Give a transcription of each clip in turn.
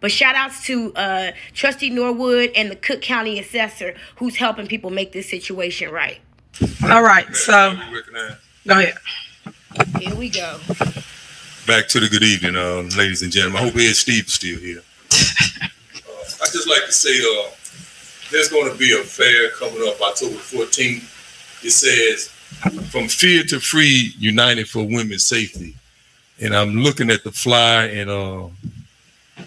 But shout outs to Trustee Norwood and the Cook County Assessor who's helping people make this situation right. All right, so go ahead. Here we go. Back to the good evening, ladies and gentlemen. I hope Ed Steve is still here. I'd just like to say there's going to be a fair coming up October 14th. It says, "From Fear to Free, United for Women's Safety." And I'm looking at the flyer, and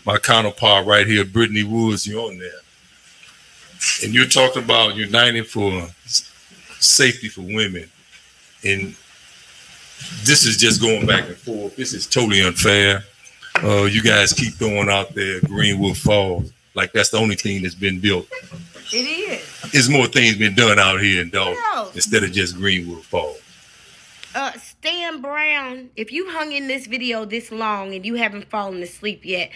my counterpart right here, Brittany Woods, you're on there. And you're talking about uniting for safety for women. And this is just going back and forth. This is totally unfair. You guys keep throwing out there Greenwood Falls like that's the only thing that's been built. It is. There's more things been done out here in Dalton instead of just Greenwood Falls. Stan Brown, if you hung in this video this long and you haven't fallen asleep yet,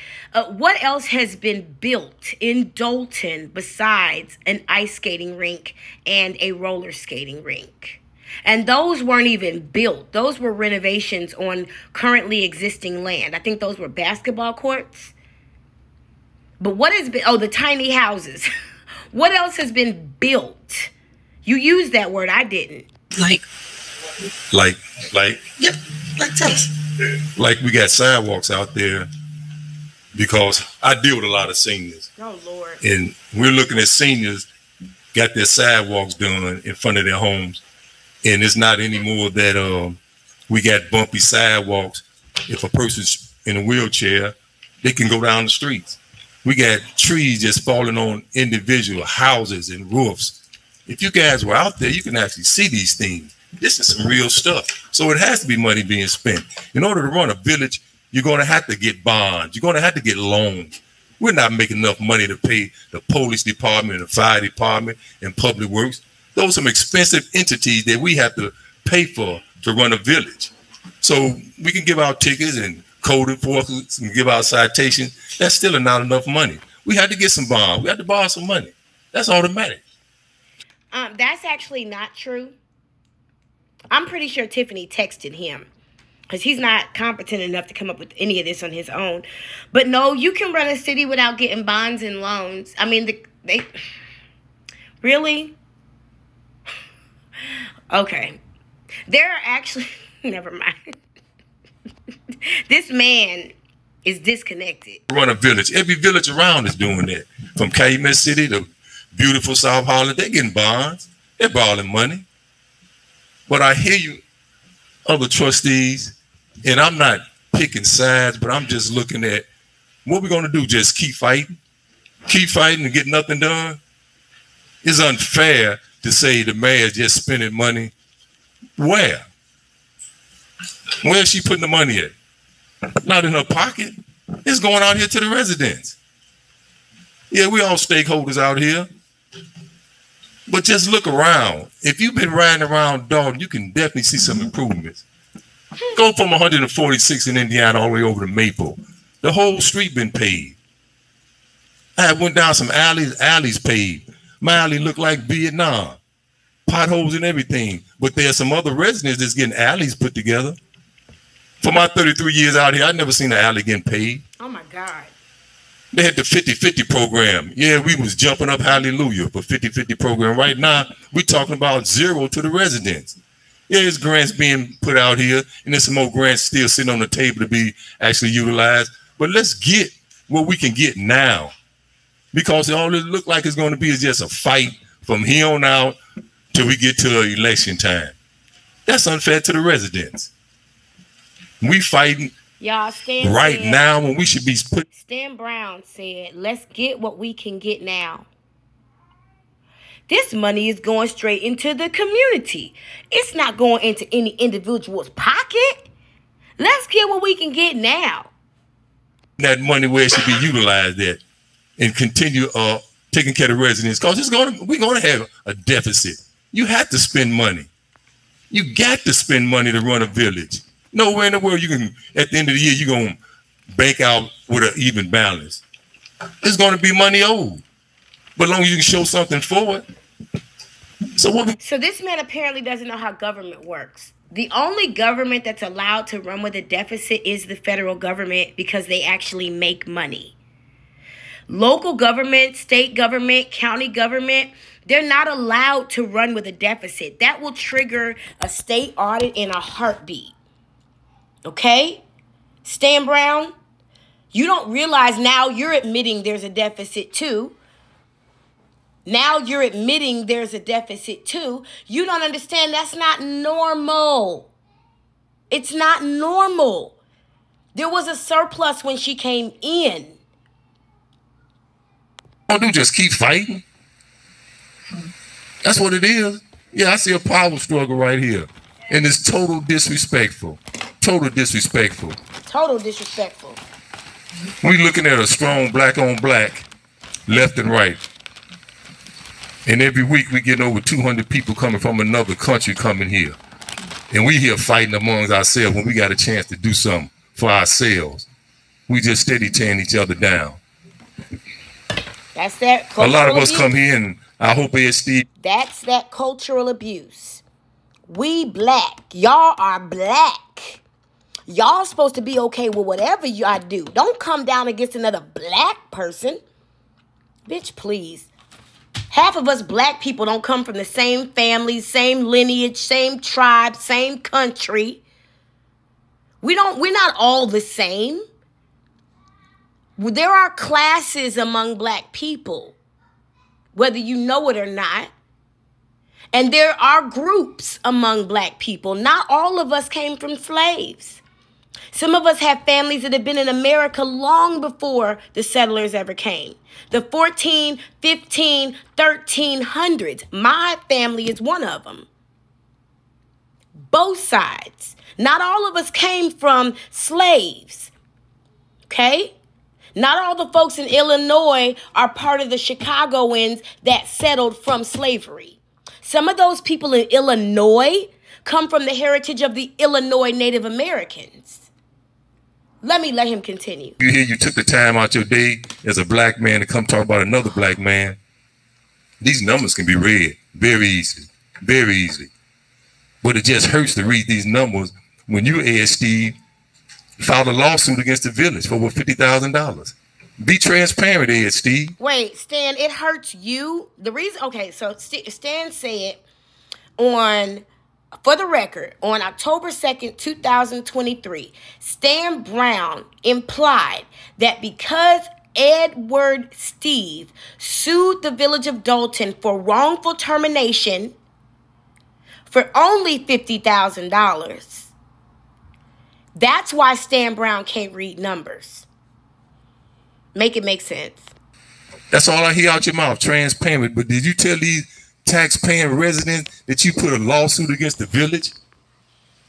what else has been built in Dalton besides an ice skating rink and a roller skating rink? And those weren't even built. Those were renovations on currently existing land. I think those were basketball courts. But what has been, the tiny houses. What else has been built? You used that word, I didn't. Like. Yep, like tell us. Like we got sidewalks out there because I deal with a lot of seniors. Oh, Lord. And we're looking at seniors got their sidewalks done in front of their homes. And it's not anymore that we got bumpy sidewalks. If a person's in a wheelchair, they can go down the streets. We got trees just falling on individual houses and roofs. If you guys were out there, you can actually see these things. This is some real stuff. So it has to be money being spent. In order to run a village, you're going to have to get bonds. You're going to have to get loans. We're not making enough money to pay the police department and the fire department and public works. Those are some expensive entities that we have to pay for to run a village. So we can give out tickets and code enforcement and give out citations. That's still not enough money. We had to get some bonds. We had to borrow some money. That's automatic. That's actually not true. I'm pretty sure Tiffany texted him because he's not competent enough to come up with any of this on his own. But no, you can run a city without getting bonds and loans. I mean, they really? Okay. There are actually, never mind. This man is disconnected. Run a village. Every village around is doing that. From Calumet City to beautiful South Holland, they're getting bonds. They're borrowing money. But I hear you, other trustees, and I'm not picking sides, but I'm just looking at what we're going to do. Just keep fighting and get nothing done. It's unfair to say the mayor's just spending money. Where? Where's she putting the money at? Not in her pocket. It's going out here to the residents. Yeah, we all stakeholders out here. But just look around. If you've been riding around Dalton, you can definitely see some improvements. Go from 146 in Indiana all the way over to Maple. The whole street been paved. I went down some alleys paved. My alley looked like Vietnam. Potholes and everything. But there's some other residents that's getting alleys put together. For my 33 years out here, I've never seen an alley getting paved. Oh, my God. They had the 50-50 program. Yeah, we was jumping up hallelujah for 50-50 program. Right now, we're talking about zero to the residents. Yeah, there's grants being put out here, and there's some more grants still sitting on the table to be actually utilized. But let's get what we can get now. Because all it look like it's going to be is just a fight from here on out till we get to election time. That's unfair to the residents. We fighting right now when we should be put. Stan Brown said, let's get what we can get now. This money is going straight into the community. It's not going into any individual's pocket. Let's get what we can get now. That money where it should be utilized at and continue taking care of residents, because we're going to have a deficit. You have to spend money. You got to spend money to run a village. Nowhere in the world you can, at the end of the year, you're going to bank out with an even balance. There's going to be money owed. But as long as you can show something for it. So this man apparently doesn't know how government works. The only government that's allowed to run with a deficit is the federal government because they actually make money. Local government, state government, county government, they're not allowed to run with a deficit. That will trigger a state audit in a heartbeat. Okay? Stan Brown, you don't realize now you're admitting there's a deficit too. Now you're admitting there's a deficit too. You don't understand that's not normal. It's not normal. There was a surplus when she came in. Don't do just keep fighting. That's what it is. Yeah, I see a power struggle right here. And it's total disrespectful. Total disrespectful. Total disrespectful. We looking at a strong black on black, left and right. And every week we get over 200 people coming from another country coming here. And we here fighting amongst ourselves when we got a chance to do something for ourselves. We just steady tearing each other down. That's that cultural abuse. A lot of us abuse. come here and I hope Steve. That's that cultural abuse. We black. Y'all are black. Y'all supposed to be okay with whatever y'all do. Don't come down against another black person. Bitch, please. Half of us black people don't come from the same family, same lineage, same tribe, same country. We're not all the same. There are classes among black people, whether you know it or not. And there are groups among black people. Not all of us came from slaves. Some of us have families that have been in America long before the settlers ever came. The 14, 15, 1300s. My family is one of them. Both sides. Not all of us came from slaves. Okay? Not all the folks in Illinois are part of the Chicagoans that settled from slavery. Some of those people in Illinois come from the heritage of the Illinois Native Americans. Let him continue. You hear you took the time out your day as a black man to come talk about another black man. These numbers can be read very easily, very easily. But it just hurts to read these numbers when you, Ed Steve, filed a lawsuit against the village for over $50,000. Be transparent, Ed Steve. Wait, Stan, it hurts you? The reason, okay, so Stan said for the record, on October 2nd, 2023, Stan Brown implied that because Edward Steve sued the village of Dalton for wrongful termination for only $50,000, that's why Stan Brown can't read numbers. Make it make sense. That's all I hear out your mouth, transparent. But did you tell these tax-paying residents that you put a lawsuit against the village?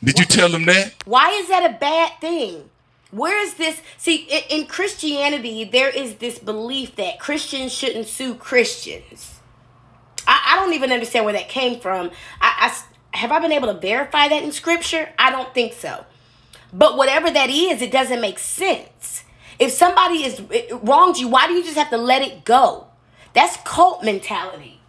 Did you tell them that? Why is that a bad thing? Where is this? See, in Christianity, there is this belief that Christians shouldn't sue Christians. I don't even understand where that came from. Have I been able to verify that in scripture? I don't think so. But whatever that is, it doesn't make sense. If somebody wronged you, why do you just have to let it go? That's cult mentality.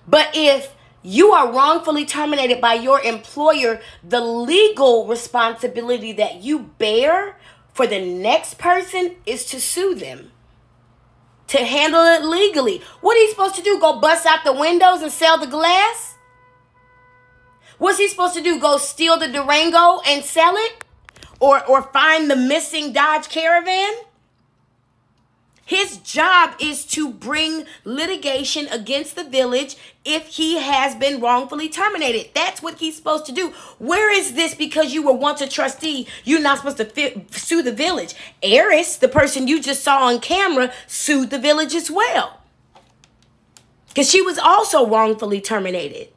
But if you are wrongfully terminated by your employer, the legal responsibility that you bear for the next person is to sue them, to handle it legally. What are you supposed to do? Go bust out the windows and sell the glass? What's he supposed to do? Go steal the Durango and sell it? Or find the missing Dodge Caravan? His job is to bring litigation against the village if he has been wrongfully terminated. That's what he's supposed to do. Where is this because you were once a trustee, you're not supposed to sue the village? Eris, the person you just saw on camera, sued the village as well, because she was also wrongfully terminated.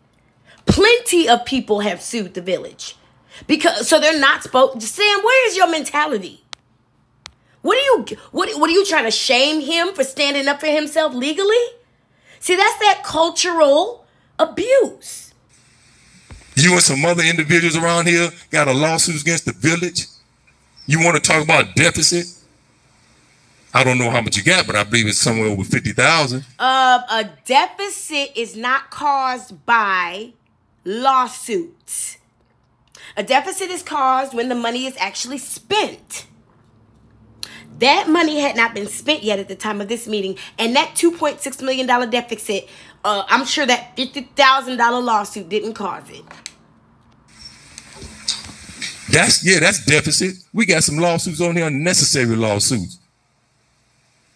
Plenty of people have sued the village so they're not supposed. Sam, where is your mentality? What are you trying to shame him for standing up for himself legally? See, that's that cultural abuse. You and some other individuals around here got a lawsuit against the village. You want to talk about deficit? I don't know how much you got, but I believe it's somewhere over 50,000. A deficit is not caused by lawsuits. A deficit is caused when the money is actually spent. That money had not been spent yet at the time of this meeting. And that $2.6 million deficit, I'm sure that $50,000 lawsuit didn't cause it. That's deficit. We got some lawsuits on here, unnecessary lawsuits.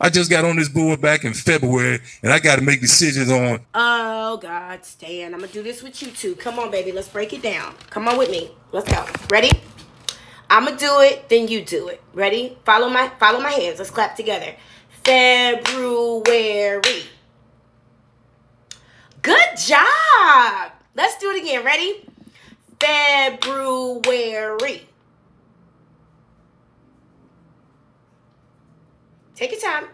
I just got on this board back in February, and I got to make decisions on. Oh, God, Stan. I'm going to do this with you, too. Come on, baby. Let's break it down. Come on with me. Let's go. Ready? I'm going to do it, then you do it. Ready? Follow my hands. Let's clap together. February. Good job. Let's do it again. Ready? February. Take your time.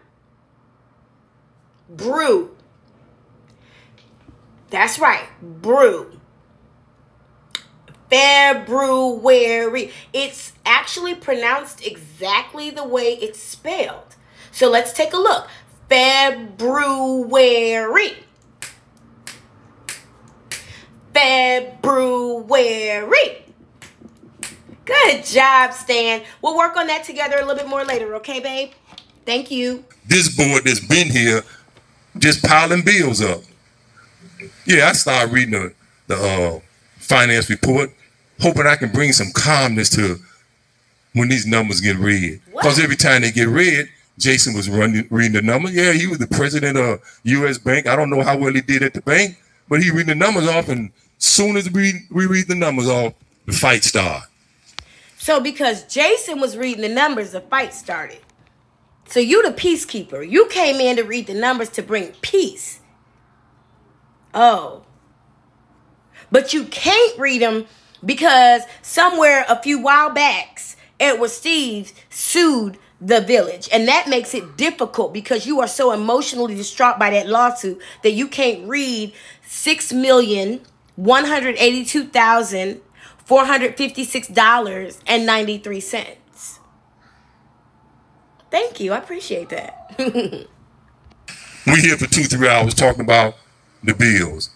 Brew. That's right. Brew. February. It's actually pronounced exactly the way it's spelled. So let's take a look. February. February. Good job, Stan. We'll work on that together a little bit more later, okay, babe? Thank you. This board that's been here just piling bills up. Yeah, I started reading the finance report, hoping I can bring some calmness to when these numbers get read. Because every time they get read, Jason was reading the numbers. Yeah, he was the president of U.S. Bank. I don't know how well he did at the bank, but he read the numbers off, and as soon as we read the numbers off, the fight started. So because Jason was reading the numbers, the fight started. So you the peacekeeper. You came in to read the numbers to bring peace. Oh. But you can't read them because somewhere a few while backs, Edward Steves sued the village. And that makes it difficult because you are so emotionally distraught by that lawsuit that you can't read $6,182,456.93. Thank you. I appreciate that. We here for 2-3 hours talking about the bills.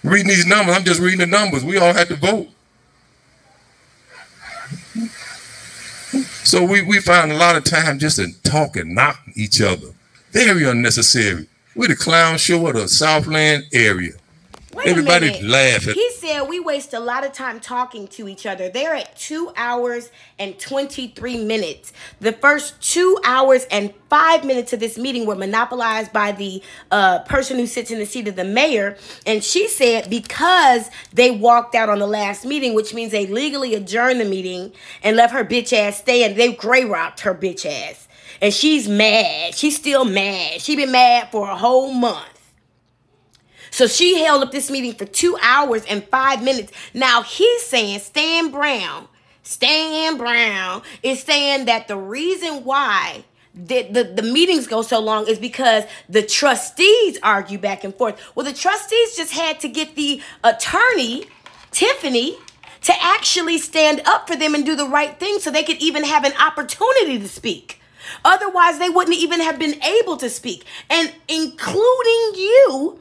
Reading these numbers, I'm just reading the numbers. We all had to vote. So we find a lot of time just to talk and knock each other. Very unnecessary. We're the clown show of the Southland area. Everybody laughing. He said we waste a lot of time talking to each other. They're at 2 hours and 23 minutes. The first 2 hours and 5 minutes of this meeting were monopolized by the person who sits in the seat of the mayor. And she said because they walked out on the last meeting, which means they legally adjourned the meeting and left her bitch ass stay, and they gray rocked her bitch ass. And she's mad. She's still mad. She been mad for a whole month. So she held up this meeting for 2 hours and 5 minutes. Now he's saying, Stan Brown is saying that the reason why the meetings go so long is because the trustees argue back and forth. Well, the trustees just had to get the attorney, Tiffany, to actually stand up for them and do the right thing so they could even have an opportunity to speak. Otherwise, they wouldn't even have been able to speak. And including you,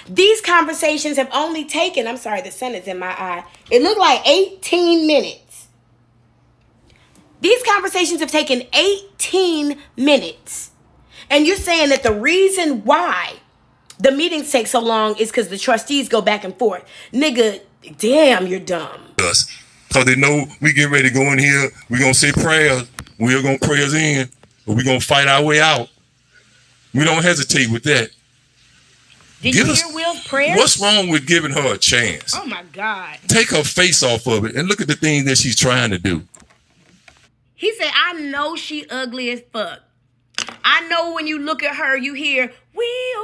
these conversations have only taken, I'm sorry, the sun is in my eye. It looked like 18 minutes. These conversations have taken 18 minutes. And you're saying that the reason why the meetings take so long is because the trustees go back and forth. Nigga, damn, you're dumb. Because they know we get ready to go in here. We're going to say prayers. We're going to pray us in. But we're going to fight our way out. We don't hesitate with that. Did you hear Will's prayer? What's wrong with giving her a chance? Oh, my God. Take her face off of it and look at the things that she's trying to do. He said, I know she ugly as fuck. I know when you look at her, you hear, wee,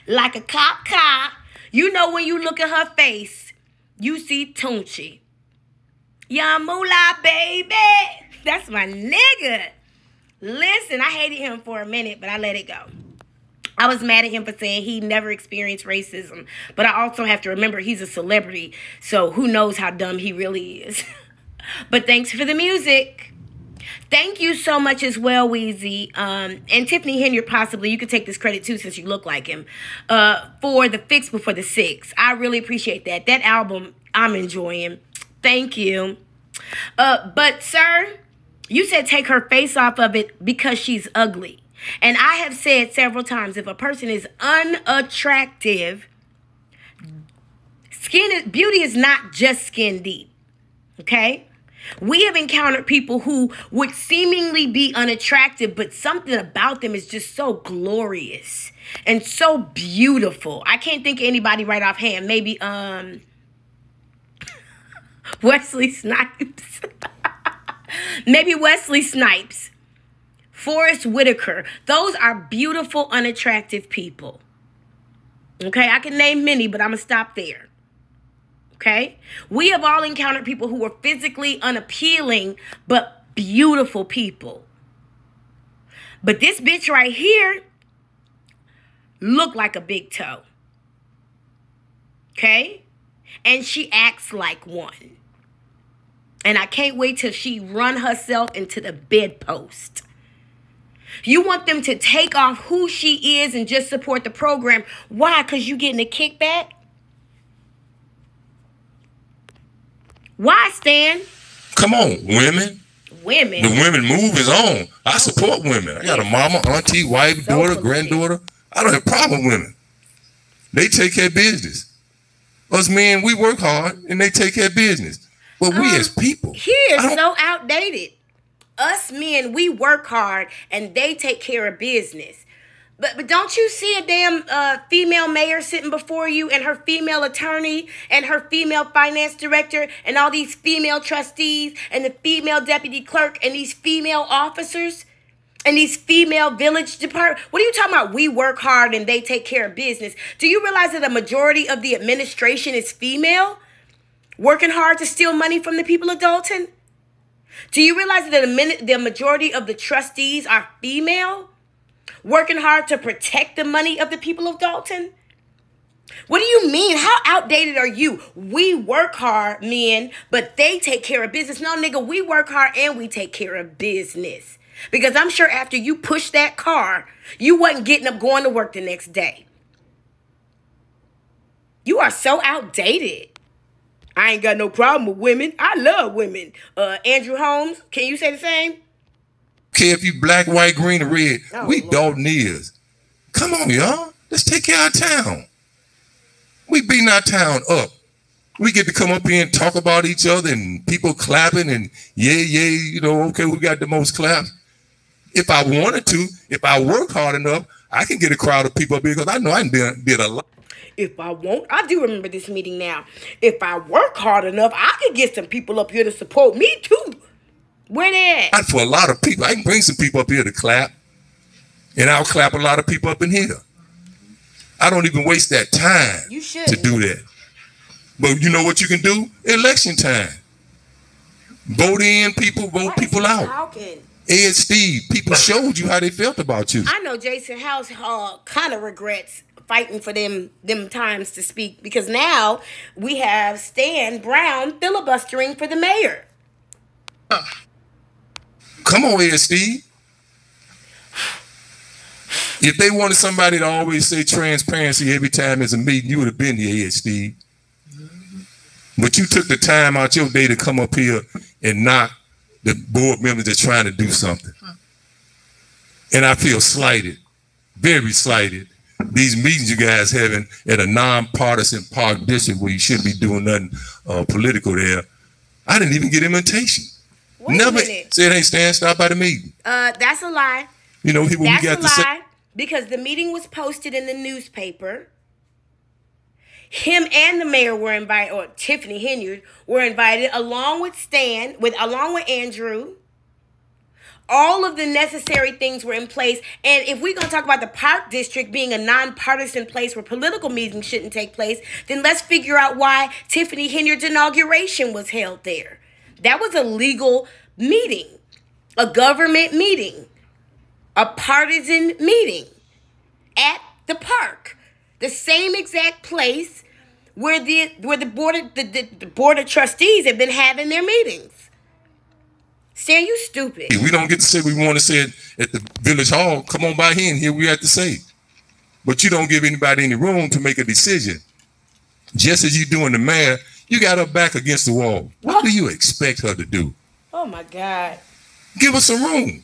like a cop. You know when you look at her face, you see Tunchi. Yamula, baby. That's my nigga. Listen, I hated him for a minute, but I let it go. I was mad at him for saying he never experienced racism. But I also have to remember he's a celebrity, so who knows how dumb he really is. But thanks for the music. Thank you so much as well, Weezy. And Tiffany Henyard, possibly. You could take this credit, too, since you look like him. For the Fix Before the Six. I really appreciate that. That album, I'm enjoying. Thank you. But sir, you said take her face off of it because she's ugly. And I have said several times, if a person is unattractive, beauty is not just skin deep. Okay? We have encountered people who would seemingly be unattractive, but something about them is just so glorious and so beautiful. I can't think of anybody right offhand. Maybe Wesley Snipes. Maybe Wesley Snipes. Forrest Whitaker. Those are beautiful, unattractive people. Okay, I can name many, but I'm going to stop there. Okay? We have all encountered people who were physically unappealing, but beautiful people. But this bitch right here looked like a big toe. Okay? And she acts like one. And I can't wait till she run herself into the bedpost. You want them to take off who she is and just support the program. Why? Because you getting a kickback? Why, Stan? Come on, women. Women. The women move is on. I support women. I got a mama, auntie, wife, daughter, granddaughter. I don't have a problem with women. They take care of business. Us men, we work hard and they take care of business. But we as people. He is so outdated. Us men, we work hard and they take care of business. But don't you see a damn female mayor sitting before you and her female attorney and her female finance director and all these female trustees and the female deputy clerk and these female officers and these female village department? What are you talking about? We work hard and they take care of business. Do you realize that a majority of the administration is female? Working hard to steal money from the people of Dalton? Do you realize that the majority of the trustees are female? Working hard to protect the money of the people of Dalton? What do you mean? How outdated are you? We work hard, men, but they take care of business. No, nigga, we work hard and we take care of business. Because I'm sure after you pushed that car, you wasn't getting up going to work the next day. You are so outdated. I ain't got no problem with women. I love women. Andrew Holmes, can you say the same? Care if you black, white, green, or red. We Lord. Daltonians. Come on, y'all. Let's take care of our town. We beating our town up. We get to come up here and talk about each other and people clapping and you know, okay, we got the most claps. If I wanted to, if I work hard enough, I can get a crowd of people up here because I know I did a lot. If I won't, I do remember this meeting now. If I work hard enough, I can get some people up here to support me too. Where they at? For a lot of people, I can bring some people up here to clap, and I'll clap a lot of people up in here. I don't even waste that time to do that. But you know what you can do? Election time. Vote in people, vote people out. Ed, Steve, people showed you how they felt about you. I know Jason House kind of regrets fighting for them times to speak because now we have Stan Brown filibustering for the mayor. Come on, Ed, Steve. If they wanted somebody to always say transparency every time there's a meeting, you would have been here, Ed, Steve. But you took the time out your day to come up here and knock the board members that are trying to do something. And I feel slighted, very slighted. These meetings you guys having at a nonpartisan park district where you shouldn't be doing nothing political there. I didn't even get an invitation. Never said, hey, Stan, stop by the meeting. That's a lie. You know, what we got to say. Because the meeting was posted in the newspaper. Him and the mayor were invited, or Tiffany Henyard were invited, along with Stan, along with Andrew. All of the necessary things were in place. And if we're going to talk about the park district being a nonpartisan place where political meetings shouldn't take place, then let's figure out why Tiffany Henyard's inauguration was held there. That was a legal meeting, a government meeting, a partisan meeting at the park. The same exact place where the board of trustees have been having their meetings. Stan, you stupid. We don't get to say we want to say it at the village hall. Come on by here and hear what we have to say. But you don't give anybody any room to make a decision. Just as you doing the mayor, You got her back against the wall. What do you expect her to do? Oh, my God. Give her some room.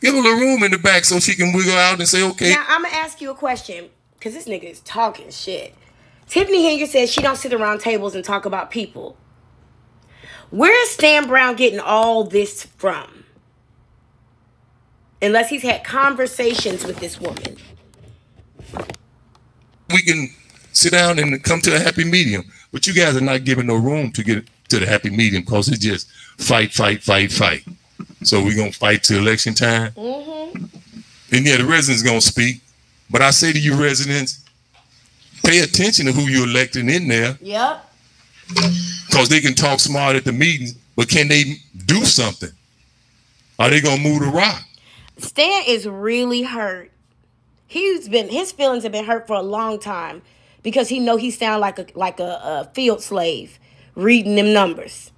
Give her a room in the back so she can wiggle out and say, okay. Now, I'm going to ask you a question, because this nigga is talking shit. Tiffany Henyard says she don't sit around tables and talk about people. Where is Stan Brown getting all this from? Unless he's had conversations with this woman. We can sit down and come to a happy medium. But you guys are not giving no room to get to the happy medium because it's just fight. So we're going to fight till election time. Mm-hmm. And yeah, the residents going to speak. But I say to you residents, pay attention to who you're electing in there. Yep. Because they can talk smart at the meetings, but can they do something? Are they going to move the rock? Stan is really hurt. His feelings have been hurt for a long time because he know he sound like a field slave reading them numbers.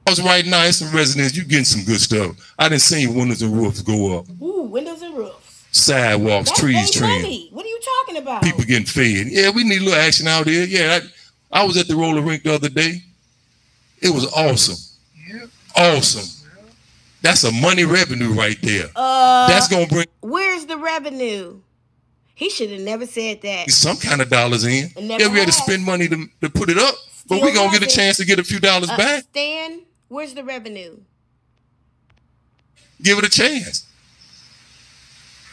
Because right now, it's some residents, you getting some good stuff. I done seen windows and roofs go up. Ooh, windows and roofs. Sidewalks, trees trimmed. What are you talking about? People getting fed. Yeah, we need a little action out here. Yeah, I was at the roller rink the other day. It was awesome. Yeah. Awesome. That's a money revenue right there. That's going to bring... Where's the revenue? He should have never said that. Some kind of dollars in. Yeah, we had to spend money to put it up. But we're going to get a chance to get a few dollars back. Stan, where's the revenue? Give it a chance.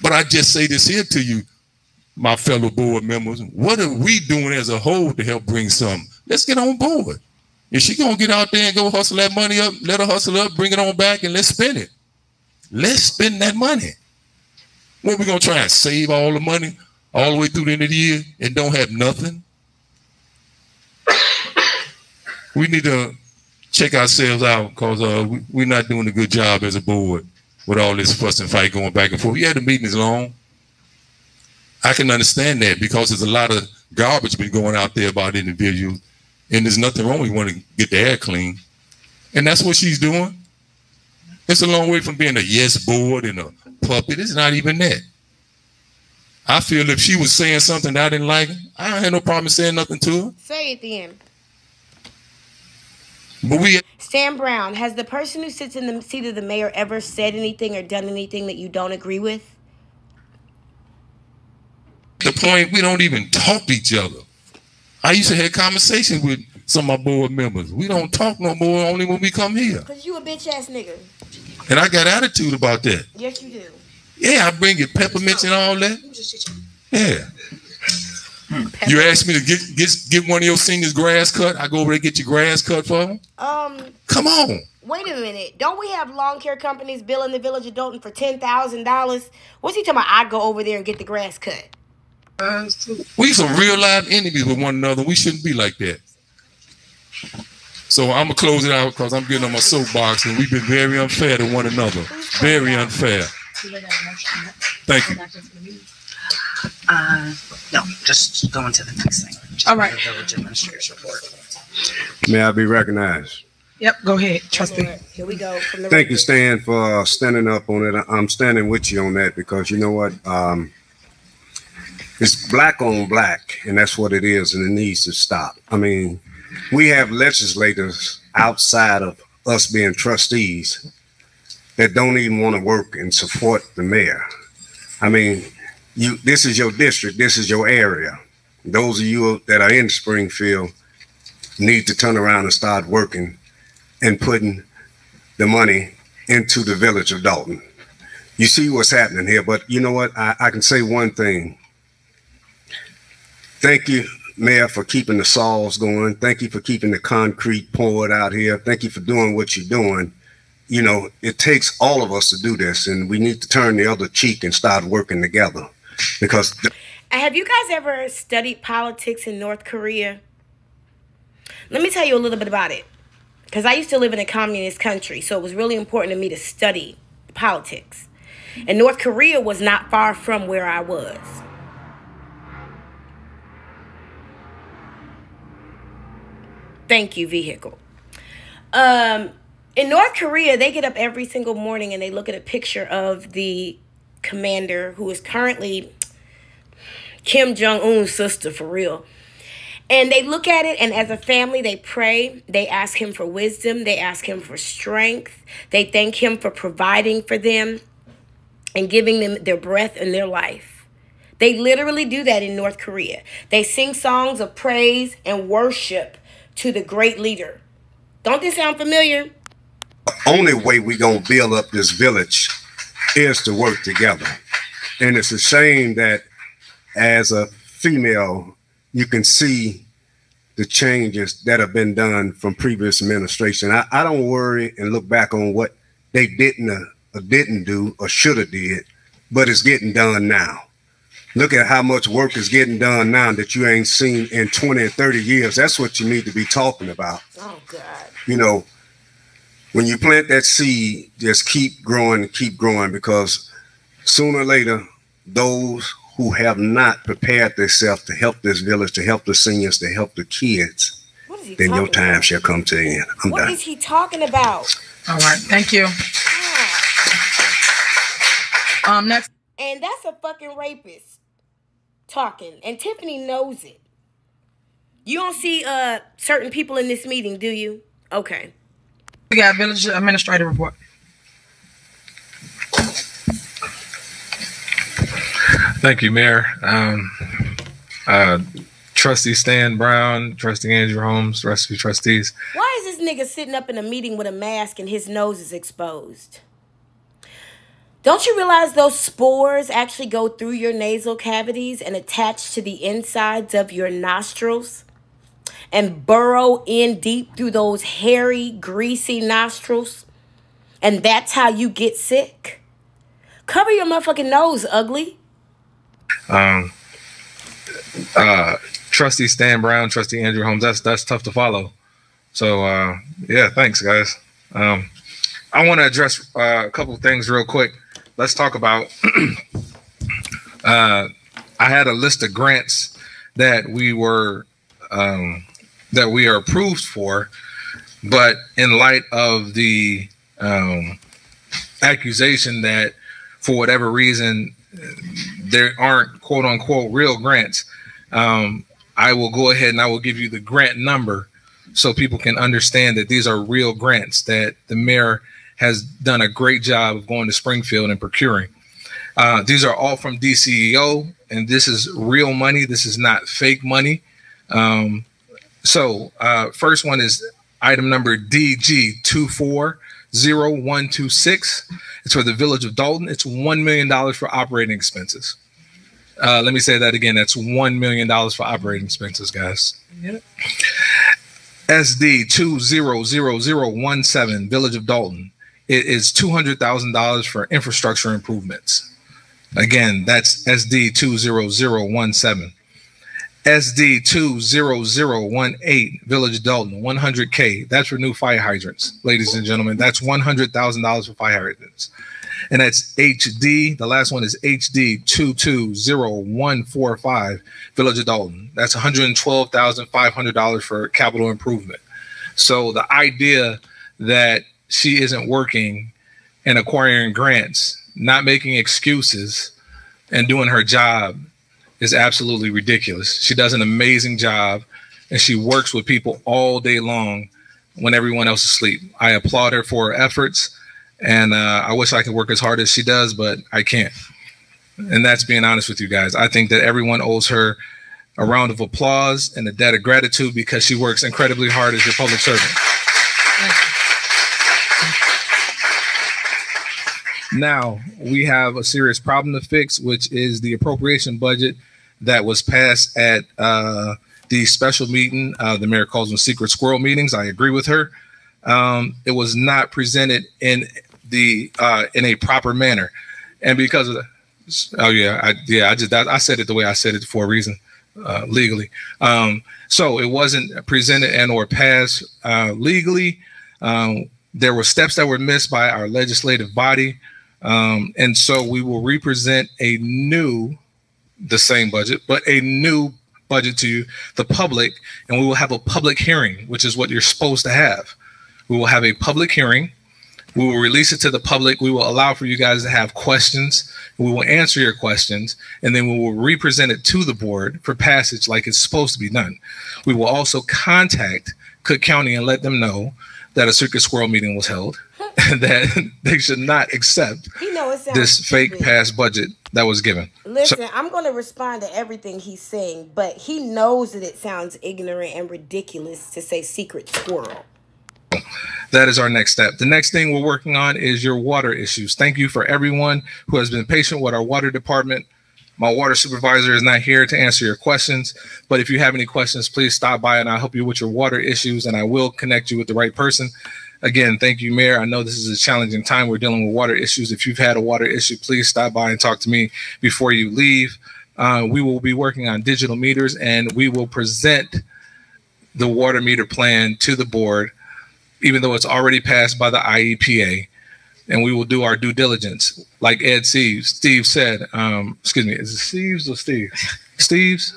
But I just say this here to you, my fellow board members. What are we doing as a whole to help bring something? Let's get on board. If she going to get out there and go hustle that money up, let her hustle up, bring it on back, and let's spend it. Let's spend that money. What, we going to try and save all the money all the way through the end of the year and don't have nothing? We need to check ourselves out because we're not doing a good job as a board with all this fuss and fight going back and forth. Yeah, the meeting is long. I can understand that because there's a lot of garbage been going out there about individuals, and there's nothing wrong. We want to get the air clean, and that's what she's doing. It's a long way from being a yes board and a puppet. It's not even that. I feel if she was saying something that I didn't like, I don't have no problem saying nothing to her. Say it then. But Stan Brown, has the person who sits in the seat of the mayor ever said anything or done anything that you don't agree with? The point, we don't even talk to each other. I used to have conversations with some of my board members. We don't talk no more, only when we come here. Because you a bitch-ass nigga. And I got attitude about that. Yes, you do. Yeah, I bring you peppermints and all that. Yeah. You asked me to get one of your seniors grass cut. I go over there and get your grass cut for them. Come on. Wait a minute. Don't we have lawn care companies billing the village of Dalton for $10,000? What's he talking about? I go over there and get the grass cut. We some real live enemies with one another. We shouldn't be like that. So I'm going to close it out because I'm getting on my soapbox and we've been very unfair to one another. Very unfair. Thank you. No, just going to the next thing. All right. The village administrator's report. May I be recognized? Yep, go ahead, trustee. Here we go. From the Thank you, Stan, for standing up on it. I'm standing with you on that because you know what? It's black on black, and that's what it is, and it needs to stop. I mean, we have legislators outside of us being trustees that don't even want to work and support the mayor. I mean, this is your district, this is your area. Those of you that are in Springfield need to turn around and start working and putting the money into the village of Dalton. You see what's happening here, but you know what? I can say one thing. Thank you, Mayor, for keeping the saws going. Thank you for keeping the concrete poured out here. Thank you for doing what you're doing. You know, it takes all of us to do this, and we need to turn the other cheek and start working together. Because have you guys ever studied politics in North Korea? Let me tell you a little bit about it. Because I used to live in a communist country, so it was really important to me to study politics. And North Korea was not far from where I was. Thank you, vehicle. In North Korea, they get up every single morning and they look at a picture of the commander who is currently Kim Jong-un's sister, for real. And they look at it, and as a family, they pray. They ask him for wisdom. They ask him for strength. They thank him for providing for them and giving them their breath and their life. They literally do that in North Korea. They sing songs of praise and worship to the great leader. Don't this sound familiar? The only way we gonna build up this village is to work together. And it's a shame that as a female, you can see the changes that have been done from previous administration. I don't worry and look back on what they didn't do or should have did, but it's getting done now. Look at how much work is getting done now that you ain't seen in 20 or 30 years. That's what you need to be talking about. Oh, God. You know, when you plant that seed, just keep growing, because sooner or later, those who have not prepared themselves to help this village, to help the seniors, to help the kids, then your time shall come to an end. I'm done. What is he talking about? All right, thank you. Next. And that's a fucking rapist talking, and Tiffany knows it. You don't see certain people in this meeting, do you? Okay. We got village administrative report. Thank you, Mayor. Trustee Stan Brown, Trustee Andrew Holmes, the rest of you trustees. Why is this nigga sitting up in a meeting with a mask and his nose is exposed? Don't you realize those spores actually go through your nasal cavities and attach to the insides of your nostrils and burrow in deep through those hairy, greasy nostrils? And that's how you get sick? Cover your motherfucking nose, ugly. Trustee Stan Brown, Trustee Andrew Holmes, that's tough to follow. So, yeah, thanks, guys. I want to address a couple of things real quick. Let's talk about, I had a list of grants that we are approved for, but in light of the accusation that for whatever reason there aren't quote unquote real grants, I will go ahead and I will give you the grant number so people can understand that these are real grants that the mayor has done a great job of going to Springfield and procuring. These are all from DCEO, and this is real money. This is not fake money. First one is item number DG240126. It's for the village of Dalton. It's $1 million for operating expenses. Let me say that again. That's $1 million for operating expenses, guys. Yep. SD 200017, Village of Dalton. It is $200,000 for infrastructure improvements. Again, that's SD 20017. SD 20018, Village of Dalton, 100K. That's for new fire hydrants, ladies and gentlemen. That's $100,000 for fire hydrants. And that's HD. The last one is HD 220145, Village of Dalton. That's $112,500 for capital improvement. So the idea that she isn't working and acquiring grants, not making excuses, and doing her job is absolutely ridiculous. She does an amazing job, and she works with people all day long when everyone else is asleep. I applaud her for her efforts, and I wish I could work as hard as she does, but I can't. And that's being honest with you guys. I think that everyone owes her a round of applause and a debt of gratitude because she works incredibly hard as your public servant. Now, we have a serious problem to fix, which is the appropriation budget that was passed at the special meeting. The mayor calls them secret squirrel meetings. I agree with her. It was not presented in a proper manner. And because of that, I said it the way I said it for a reason, legally. So it wasn't presented and or passed legally. There were steps that were missed by our legislative body. And so we will represent the same budget, but a new budget to the public, and we will have a public hearing, which is what you're supposed to have. We will have a public hearing We will release it to the public. We will allow for you guys to have questions. We will answer your questions, and then we will represent it to the board for passage like it's supposed to be done. We will also contact Cook County and let them know that a circus squirrel meeting was held and that they should not accept this fake passed budget that was given. Listen, I'm going to respond to everything he's saying, but he knows that it sounds ignorant and ridiculous to say secret squirrel. That is our next step. The next thing we're working on is your water issues. Thank you for everyone who has been patient with our water department. My water supervisor is not here to answer your questions, but if you have any questions, please stop by and I'll help you with your water issues and I will connect you with the right person. Again, thank you, Mayor. I know this is a challenging time. We're dealing with water issues. If you've had a water issue, please stop by and talk to me before you leave. We will be working on digital meters and we will present the water meter plan to the board, even though it's already passed by the IEPA. And we will do our due diligence. Like Steve said, excuse me, is it Steve's or Steve? Steve's?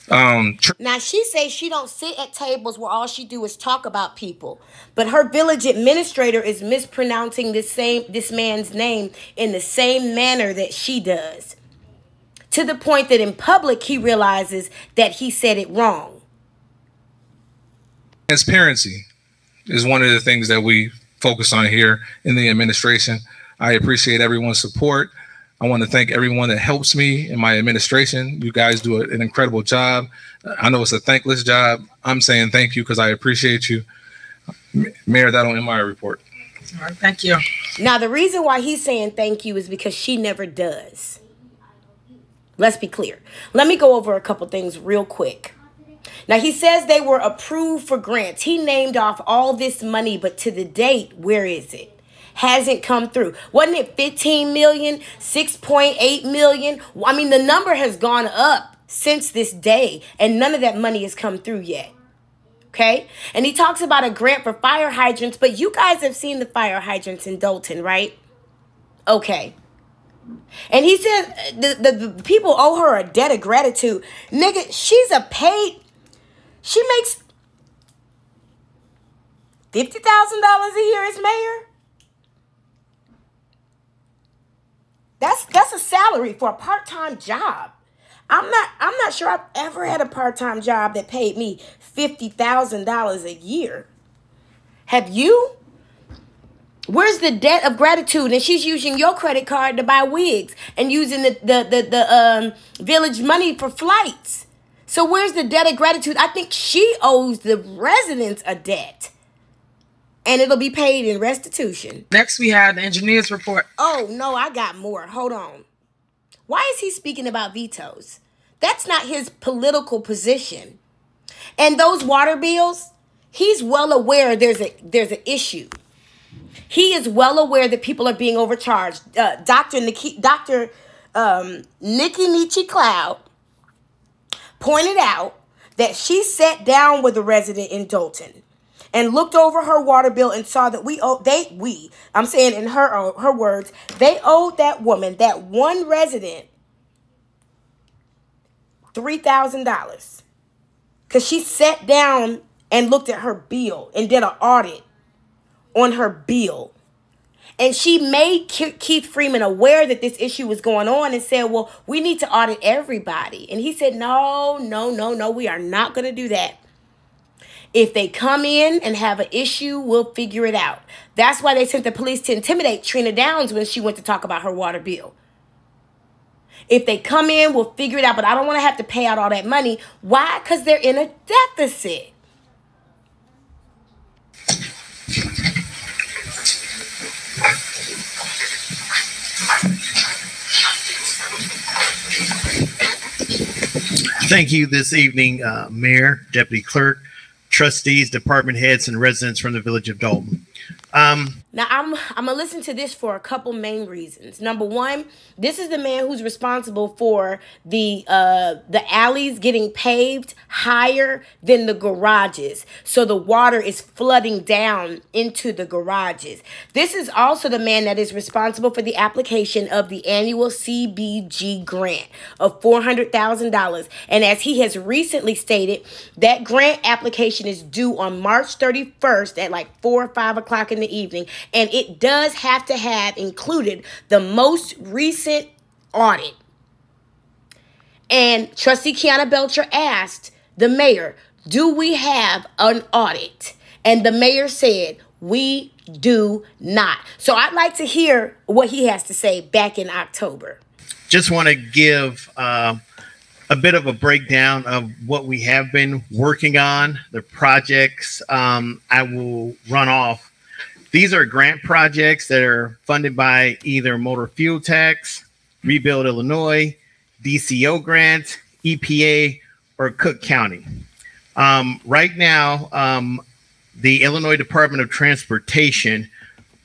Now, she says she don't sit at tables where all she do is talk about people. But her village administrator is mispronouncing this man's name in the same manner that she does. To the point that in public, he realizes that he said it wrong. Transparency is one of the things that we focus on here in the administration. I appreciate everyone's support. I want to thank everyone that helps me in my administration. You guys do an incredible job. I know it's a thankless job. I'm saying thank you because I appreciate you. Mayor, that'll end my report. All right, thank you. Now, the reason why he's saying thank you is because she never does. Let's be clear. Let me go over a couple things real quick. Now, he says they were approved for grants. He named off all this money, but to the date, where is it? Hasn't come through. Wasn't it 15 million, 6.8 million? I mean, the number has gone up since this day, and none of that money has come through yet. Okay? And he talks about a grant for fire hydrants, but you guys have seen the fire hydrants in Dolton, right? Okay. And he said the people owe her a debt of gratitude. Nigga, she's a paid... She makes $50,000 a year as mayor. That's a salary for a part-time job. I'm not sure I've ever had a part-time job that paid me $50,000 a year. Have you? Where's the debt of gratitude? And she's using your credit card to buy wigs and using the village money for flights. So where's the debt of gratitude? I think she owes the residents a debt. And it'll be paid in restitution. Next, we have the engineer's report. Oh, no, I got more. Hold on. Why is he speaking about vetoes? That's not his political position. And those water bills, he's well aware there's an issue. He is well aware that people are being overcharged. Dr. Nikki Nietzsche Cloud pointed out that she sat down with a resident in Dolton and looked over her water bill and saw that I'm saying in her words, they owed that woman, that one resident, $3,000 because she sat down and looked at her bill and did an audit on her bill. And she made Keith Freeman aware that this issue was going on and said, well, we need to audit everybody. And he said, no, we are not going to do that. If they come in and have an issue, we'll figure it out. That's why they sent the police to intimidate Trina Downs when she went to talk about her water bill. If they come in, we'll figure it out. But I don't want to have to pay out all that money. Why? Because they're in a deficit. Thank you this evening, Mayor, Deputy Clerk, trustees, department heads, and residents from the Village of Dolton. Now, I'm going to listen to this for a couple main reasons. Number one, this is the man who's responsible for the alleys getting paved higher than the garages. So the water is flooding down into the garages. This is also the man that is responsible for the application of the annual CBG grant of $400,000. And as he has recently stated, that grant application is due on March 31st at like 4 or 5 o'clock o'clock in the evening. And it does have to have included the most recent audit. And Trustee Kiana Belcher asked the mayor, do we have an audit? And the mayor said, we do not. So I'd like to hear what he has to say back in October. Just want to give a bit of a breakdown of what we have been working on, the projects I will run off. These are grant projects that are funded by either motor fuel tax, Rebuild Illinois, DCO grants, EPA, or Cook County. Right now, the Illinois Department of Transportation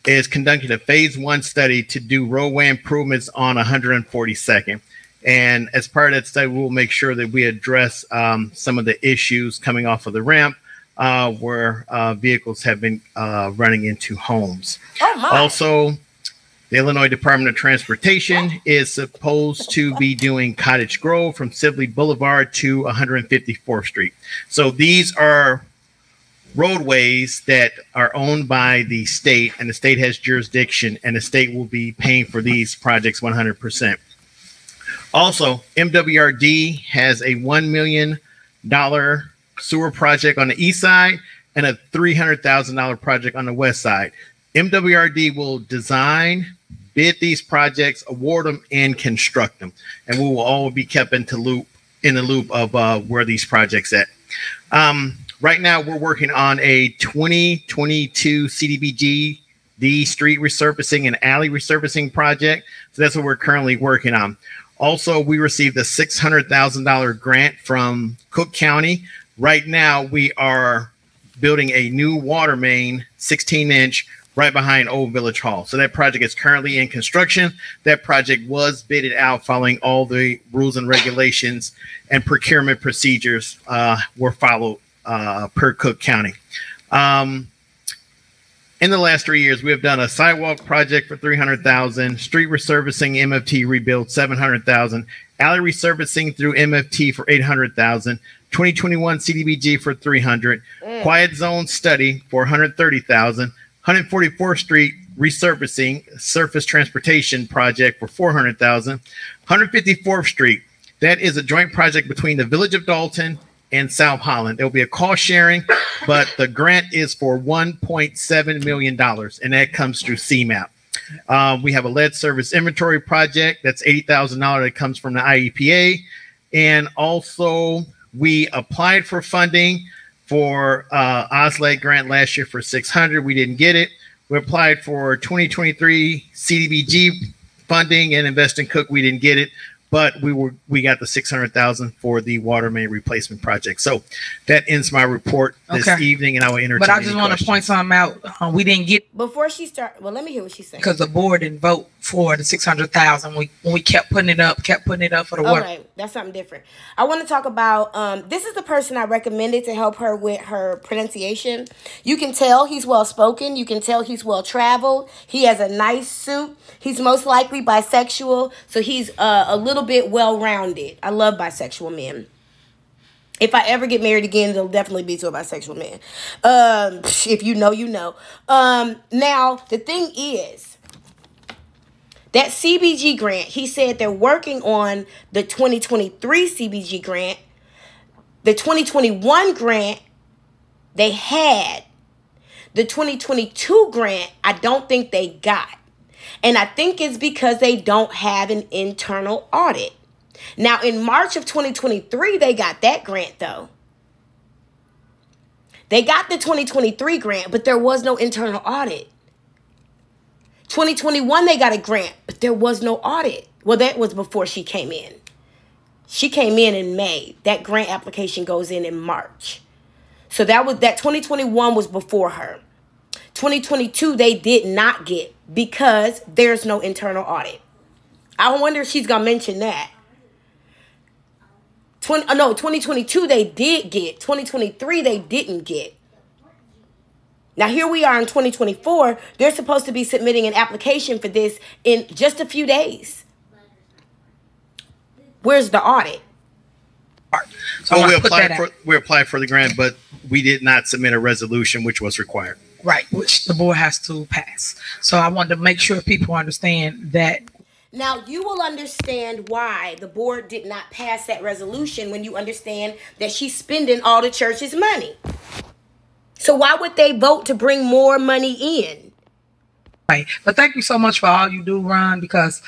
is conducting a phase 1 study to do roadway improvements on 142nd. And as part of that study, we'll make sure that we address some of the issues coming off of the ramp where vehicles have been running into homes. Oh my. Also, the Illinois Department of Transportation is supposed to be doing Cottage Grove from Sibley Boulevard to 154th Street. So these are roadways that are owned by the state, and the state has jurisdiction, and the state will be paying for these projects 100%. Also, MWRD has a $1 million sewer project on the east side and a $300,000 project on the west side. MWRD will design, bid these projects, award them, and construct them. And we will all be kept in the loop of where these projects at. Right now, we're working on a 2022 CDBG street resurfacing and alley resurfacing project. So that's what we're currently working on. Also, we received a $600,000 grant from Cook County. Right now, we are building a new water main, 16-inch, right behind Old Village Hall. So that project is currently in construction. That project was bidded out following all the rules and regulations, and procurement procedures were followed per Cook County. In the last 3 years, we have done a sidewalk project for $300,000, street resurfacing MFT rebuild $700,000, alley resurfacing through MFT for $800,000, 2021 CDBG for $300,000, quiet zone study for $130,000, 144th Street resurfacing surface transportation project for $400,000, 154th Street. That is a joint project between the Village of Dalton and South Holland. There will be a cost sharing, but the grant is for $1.7 million, and that comes through CMAP. We have a lead service inventory project that's $80,000 that comes from the IEPA, and also we applied for funding for OSLED grant last year for $600,000. We didn't get it. We applied for 2023 CDBG funding and Invest in Cook. We didn't get it. But we got the $600,000 for the water main replacement project. So that ends my report this evening, and I will entertain. But I just want to point something out. We didn't get before she start. Well, let me hear what she's saying. Because the board didn't vote for the $600,000. When we kept putting it up for the water. All right, that's something different. I want to talk about. This is the person I recommended to help her with her pronunciation. You can tell he's well spoken. You can tell he's well traveled. He has a nice suit. He's most likely bisexual, so he's a little bit well-rounded. I love bisexual men. If I ever get married again, it'll definitely be to a bisexual man. If you know, you know. Now, the thing is, that CBG grant, he said they're working on the 2023 CBG grant. The 2021 grant, they had. The 2022 grant, I don't think they got. And I think it's because they don't have an internal audit. Now, in March of 2023, they got that grant, though. They got the 2023 grant, but there was no internal audit. 2021, they got a grant, but there was no audit. Well, that was before she came in. She came in May. That grant application goes in March. So that 2021 was before her. 2022, they did not get because there's no internal audit. I wonder if she's going to mention that. 2022, they did get. 2023, they didn't get. Now, here we are in 2024. They're supposed to be submitting an application for this in just a few days. Where's the audit? So we applied for the grant, but we did not submit a resolution, which was required. Right, which the board has to pass. So I wanted to make sure people understand that. Now, you will understand why the board did not pass that resolution when you understand that she's spending all the church's money. So why would they vote to bring more money in? Right. But thank you so much for all you do, Ron, because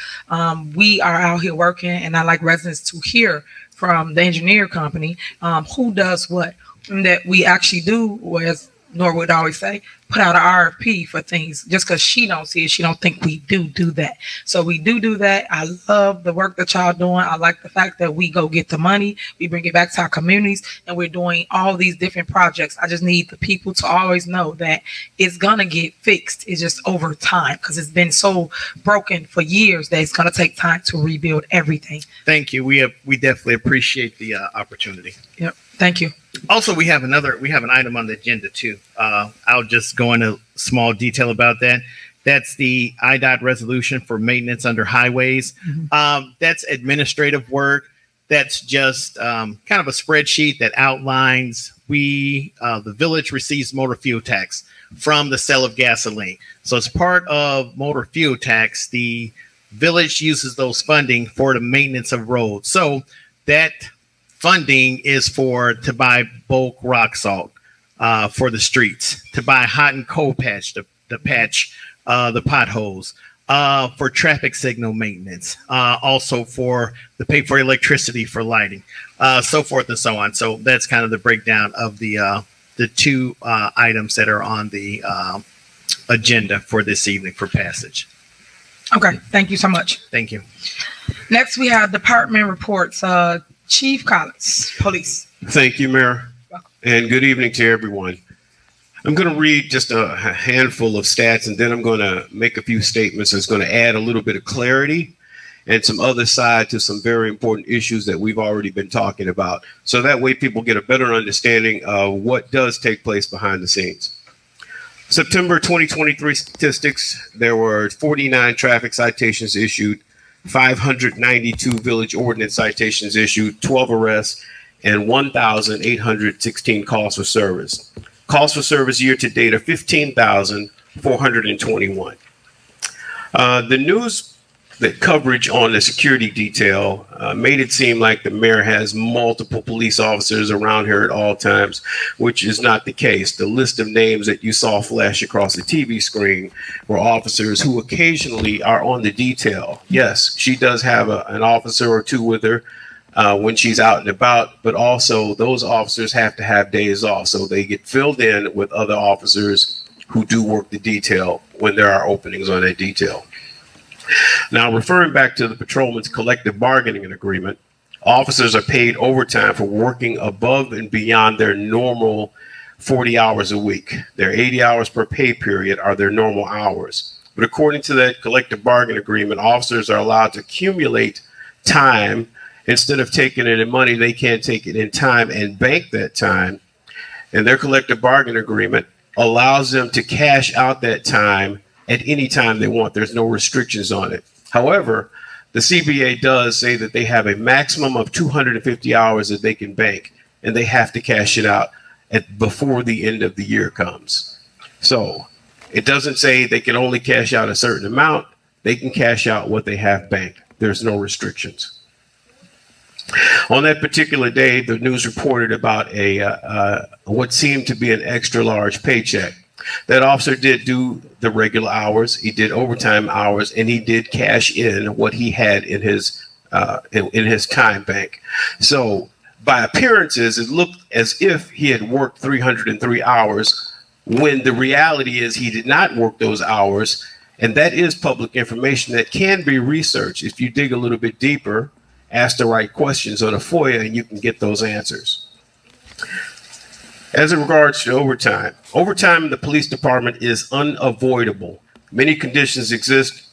we are out here working, and I like residents to hear from the engineer company who does what. And that we actually do, as Norwood always say, put out an RFP for things. Just because she don't see it, she don't think we do that. So we do that. I love the work that y'all doing. I like the fact that we go get the money, we bring it back to our communities, and we're doing all these different projects. I just need the people to always know that it's gonna get fixed. It's just over time, because it's been so broken for years that it's gonna take time to rebuild everything. Thank you. We definitely appreciate the opportunity. Yep. Thank you. Also, we have an item on the agenda too. I'll just go into small detail about that. That's the IDOT resolution for maintenance under highways. That's administrative work. That's just kind of a spreadsheet that outlines the village receives motor fuel tax from the sale of gasoline. So as part of motor fuel tax, the village uses those funding for the maintenance of roads. So that funding is to buy bulk rock salt for the streets, to buy hot and cold patch, to patch the potholes, for traffic signal maintenance, also for the pay for electricity for lighting, so forth and so on. So that's kind of the breakdown of the two items that are on the agenda for this evening for passage. Okay, thank you so much. Thank you. Next, we have department reports. Chief Collins, Police. Thank you, Mayor, and good evening to everyone. I'm going to read just a handful of stats, and then I'm going to make a few statements that's going to add a little bit of clarity and some other side to some very important issues that we've already been talking about. So that way people get a better understanding of what does take place behind the scenes. September 2023 statistics, there were 49 traffic citations issued, 592 village ordinance citations issued, 12 arrests, and 1,816 calls for service. Calls for service year to date are 15,421. The news that coverage on the security detail made it seem like the mayor has multiple police officers around here at all times, which is not the case. The list of names that you saw flash across the TV screen were officers who occasionally are on the detail. Yes, she does have an officer or two with her when she's out and about, but also those officers have to have days off, so they get filled in with other officers who do work the detail when there are openings on that detail. Now, referring back to the patrolman's collective bargaining agreement, officers are paid overtime for working above and beyond their normal 40 hours a week. Their 80 hours per pay period are their normal hours. But according to that collective bargaining agreement, officers are allowed to accumulate time. Instead of taking it in money, they can take it in time and bank that time. And their collective bargaining agreement allows them to cash out that time at any time they want. There's no restrictions on it. However, the CBA does say that they have a maximum of 250 hours that they can bank, and they have to cash it out before the end of the year comes. So it doesn't say they can only cash out a certain amount. They can cash out what they have banked. There's no restrictions. On that particular day, the news reported about what seemed to be an extra large paycheck. That officer did do the regular hours, he did overtime hours, and he did cash in what he had in his time bank. So by appearances, it looked as if he had worked 303 hours, when the reality is he did not work those hours, and that is public information that can be researched. If you dig a little bit deeper, ask the right questions on a FOIA, and you can get those answers. As it regards to overtime, overtime in the police department is unavoidable. Many conditions exist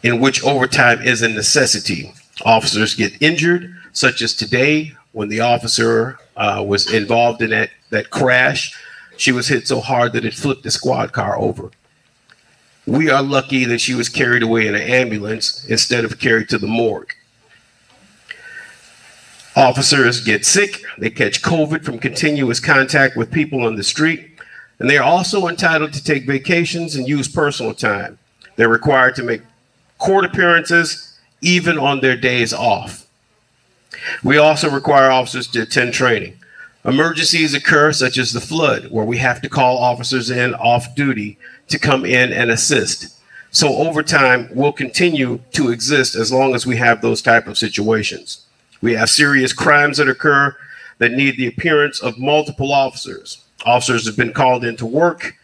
in which overtime is a necessity. Officers get injured, such as today when the officer was involved in that crash. She was hit so hard that it flipped the squad car over. We are lucky that she was carried away in an ambulance instead of carried to the morgue. Officers get sick, they catch COVID from continuous contact with people on the street. And they are also entitled to take vacations and use personal time. They're required to make court appearances even on their days off. We also require officers to attend training. Emergencies occur, such as the flood, where we have to call officers in off duty to come in and assist. So overtime will continue to exist as long as we have those type of situations. We have serious crimes that occur that need the appearance of multiple officers. Officers have been called into work.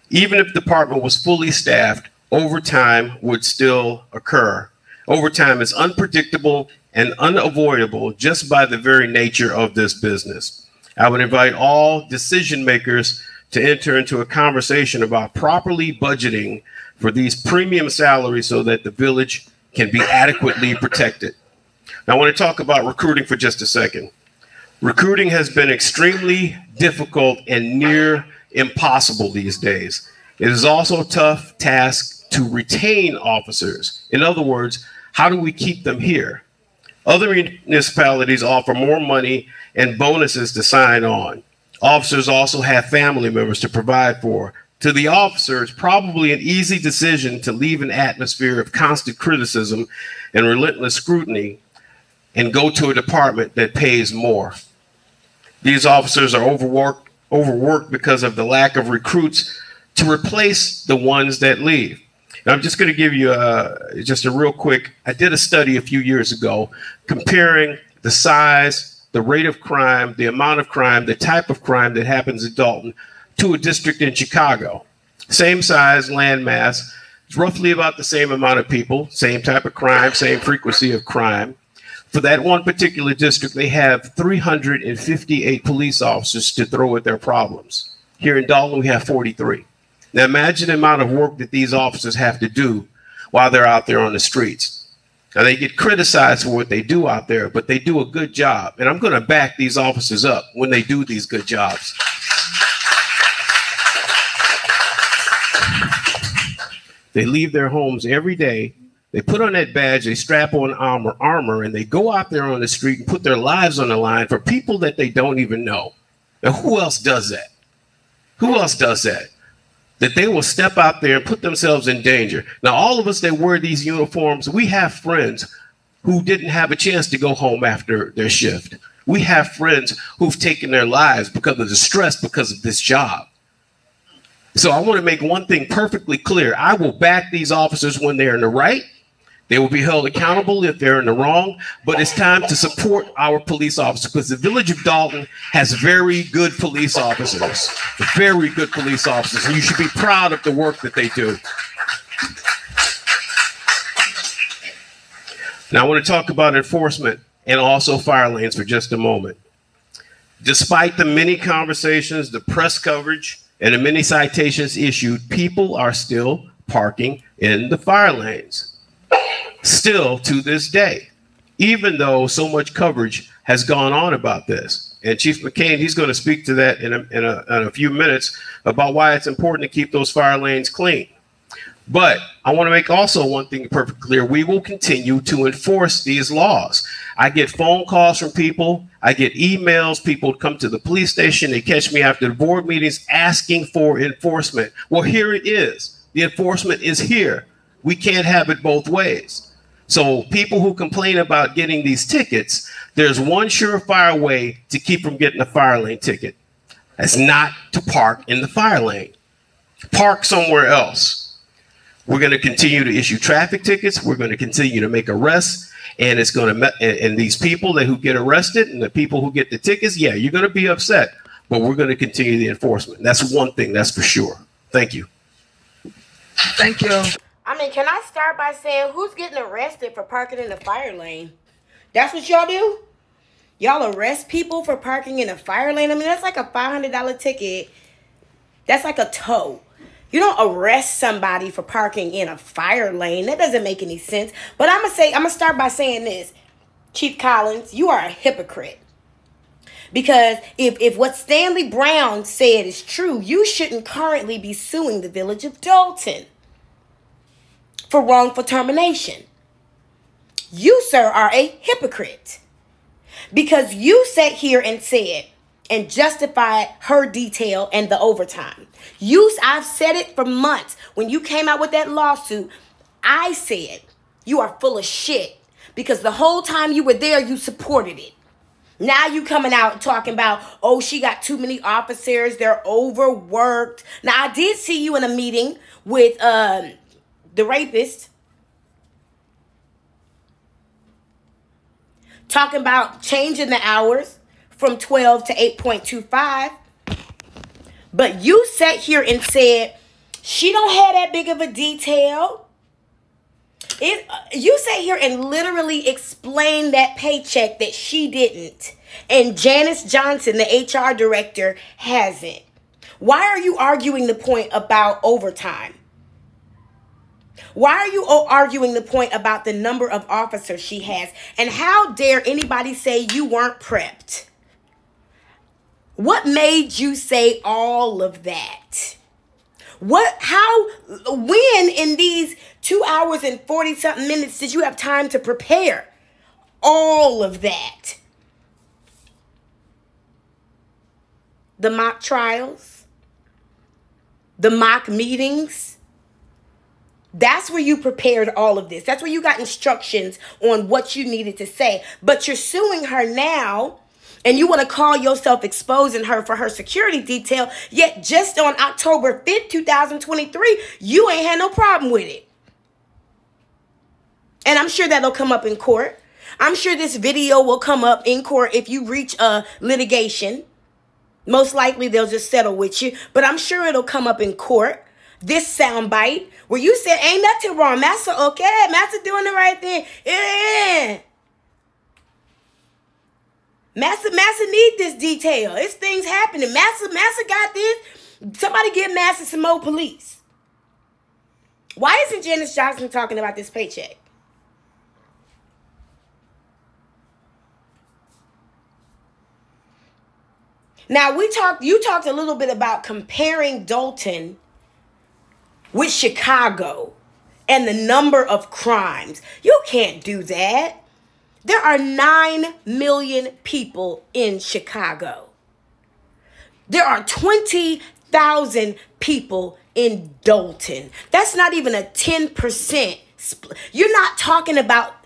Even if the department was fully staffed, overtime would still occur. Overtime is unpredictable and unavoidable just by the very nature of this business. I would invite all decision makers to enter into a conversation about properly budgeting for these premium salaries so that the village can be adequately protected. Now, I want to talk about recruiting for just a second. Recruiting has been extremely difficult and near impossible these days. It is also a tough task to retain officers. In other words, how do we keep them here? Other municipalities offer more money and bonuses to sign on. Officers also have family members to provide for. To the officer, it's probably an easy decision to leave an atmosphere of constant criticism and relentless scrutiny and go to a department that pays more. These officers are overworked because of the lack of recruits to replace the ones that leave. And I'm just going to give you just a real quick, I did a study a few years ago comparing the size, the rate of crime, the amount of crime, the type of crime that happens in Dalton to a district in Chicago. Same size, land mass, it's roughly about the same amount of people, same type of crime, same frequency of crime. For that one particular district, they have 358 police officers to throw at their problems. Here in Dalton, we have 43. Now imagine the amount of work that these officers have to do while they're out there on the streets. Now they get criticized for what they do out there, but they do a good job. And I'm going to back these officers up when they do these good jobs. They leave their homes every day. They put on that badge, they strap on armor, and they go out there on the street and put their lives on the line for people that they don't even know. Now, who else does that? Who else does that? That they will step out there and put themselves in danger. Now, all of us that wear these uniforms, we have friends who didn't have a chance to go home after their shift. We have friends who've taken their lives because of the stress because of this job. So I want to make one thing perfectly clear. I will back these officers when they're in the right. They will be held accountable if they're in the wrong, but it's time to support our police officers because the village of Dalton has very good police officers, very good police officers, and you should be proud of the work that they do. Now, I want to talk about enforcement and also fire lanes for just a moment. Despite the many conversations, the press coverage, and the many citations issued, people are still parking in the fire lanes. Still to this day, even though so much coverage has gone on about this. And Chief McCain, he's going to speak to that in a few minutes about why it's important to keep those fire lanes clean. But I want to make also one thing perfectly clear. We will continue to enforce these laws. I get phone calls from people. I get emails. People come to the police station. They catch me after the board meetings asking for enforcement. Well, here it is. The enforcement is here. We can't have it both ways. So people who complain about getting these tickets, there's one surefire way to keep from getting a fire lane ticket. That's not to park in the fire lane. Park somewhere else. We're going to continue to issue traffic tickets. We're going to continue to make arrests. And it's going to, and these people who get arrested and the people who get the tickets, yeah, you're going to be upset. But we're going to continue the enforcement. That's one thing, that's for sure. Thank you. Thank you. I mean, can I start by saying who's getting arrested for parking in the fire lane? That's what y'all do? Y'all arrest people for parking in a fire lane? I mean, that's like a $500 ticket. That's like a tow. You don't arrest somebody for parking in a fire lane. That doesn't make any sense. But I'm gonna start by saying this. Chief Collins, you are a hypocrite. Because if what Stanley Brown said is true, you shouldn't currently be suing the village of Dalton for wrongful termination. You, sir, are a hypocrite. Because you sat here and said, and justified her detail and the overtime. I've said it for months. When you came out with that lawsuit, I said you are full of shit because the whole time you were there, you supported it. Now you coming out talking about, oh, she got too many officers. They're overworked. Now, I did see you in a meeting with the rapist talking about changing the hours from 12 to 8.25. But you sat here and said she don't have that big of a detail. You sat here and literally explained that paycheck that she didn't. And Janice Johnson, the HR director, hasn't. Why are you arguing the point about overtime? Why are you arguing the point about the number of officers she has? And how dare anybody say you weren't prepped? What made you say all of that? When in these 2 hours and 40 something minutes did you have time to prepare all of that? The mock trials, the mock meetings. That's where you prepared all of this. That's where you got instructions on what you needed to say. But you're suing her now, and you want to call yourself exposing her for her security detail, yet just on October 5th, 2023, you ain't had no problem with it. And I'm sure that'll come up in court. I'm sure this video will come up in court if you reach a litigation. Most likely they'll just settle with you, but I'm sure it'll come up in court. This soundbite where you said ain't nothing wrong. Master okay. Master doing the right thing. Yeah. Master need this detail. It's things happening. Master got this. Somebody give Master some more police. Why isn't Janice Johnson talking about this paycheck? Now you talked a little bit about comparing Dalton with Chicago and the number of crimes. You can't do that. There are 9 million people in Chicago. There are 20,000 people in Dalton. That's not even a 10% split. You're not talking about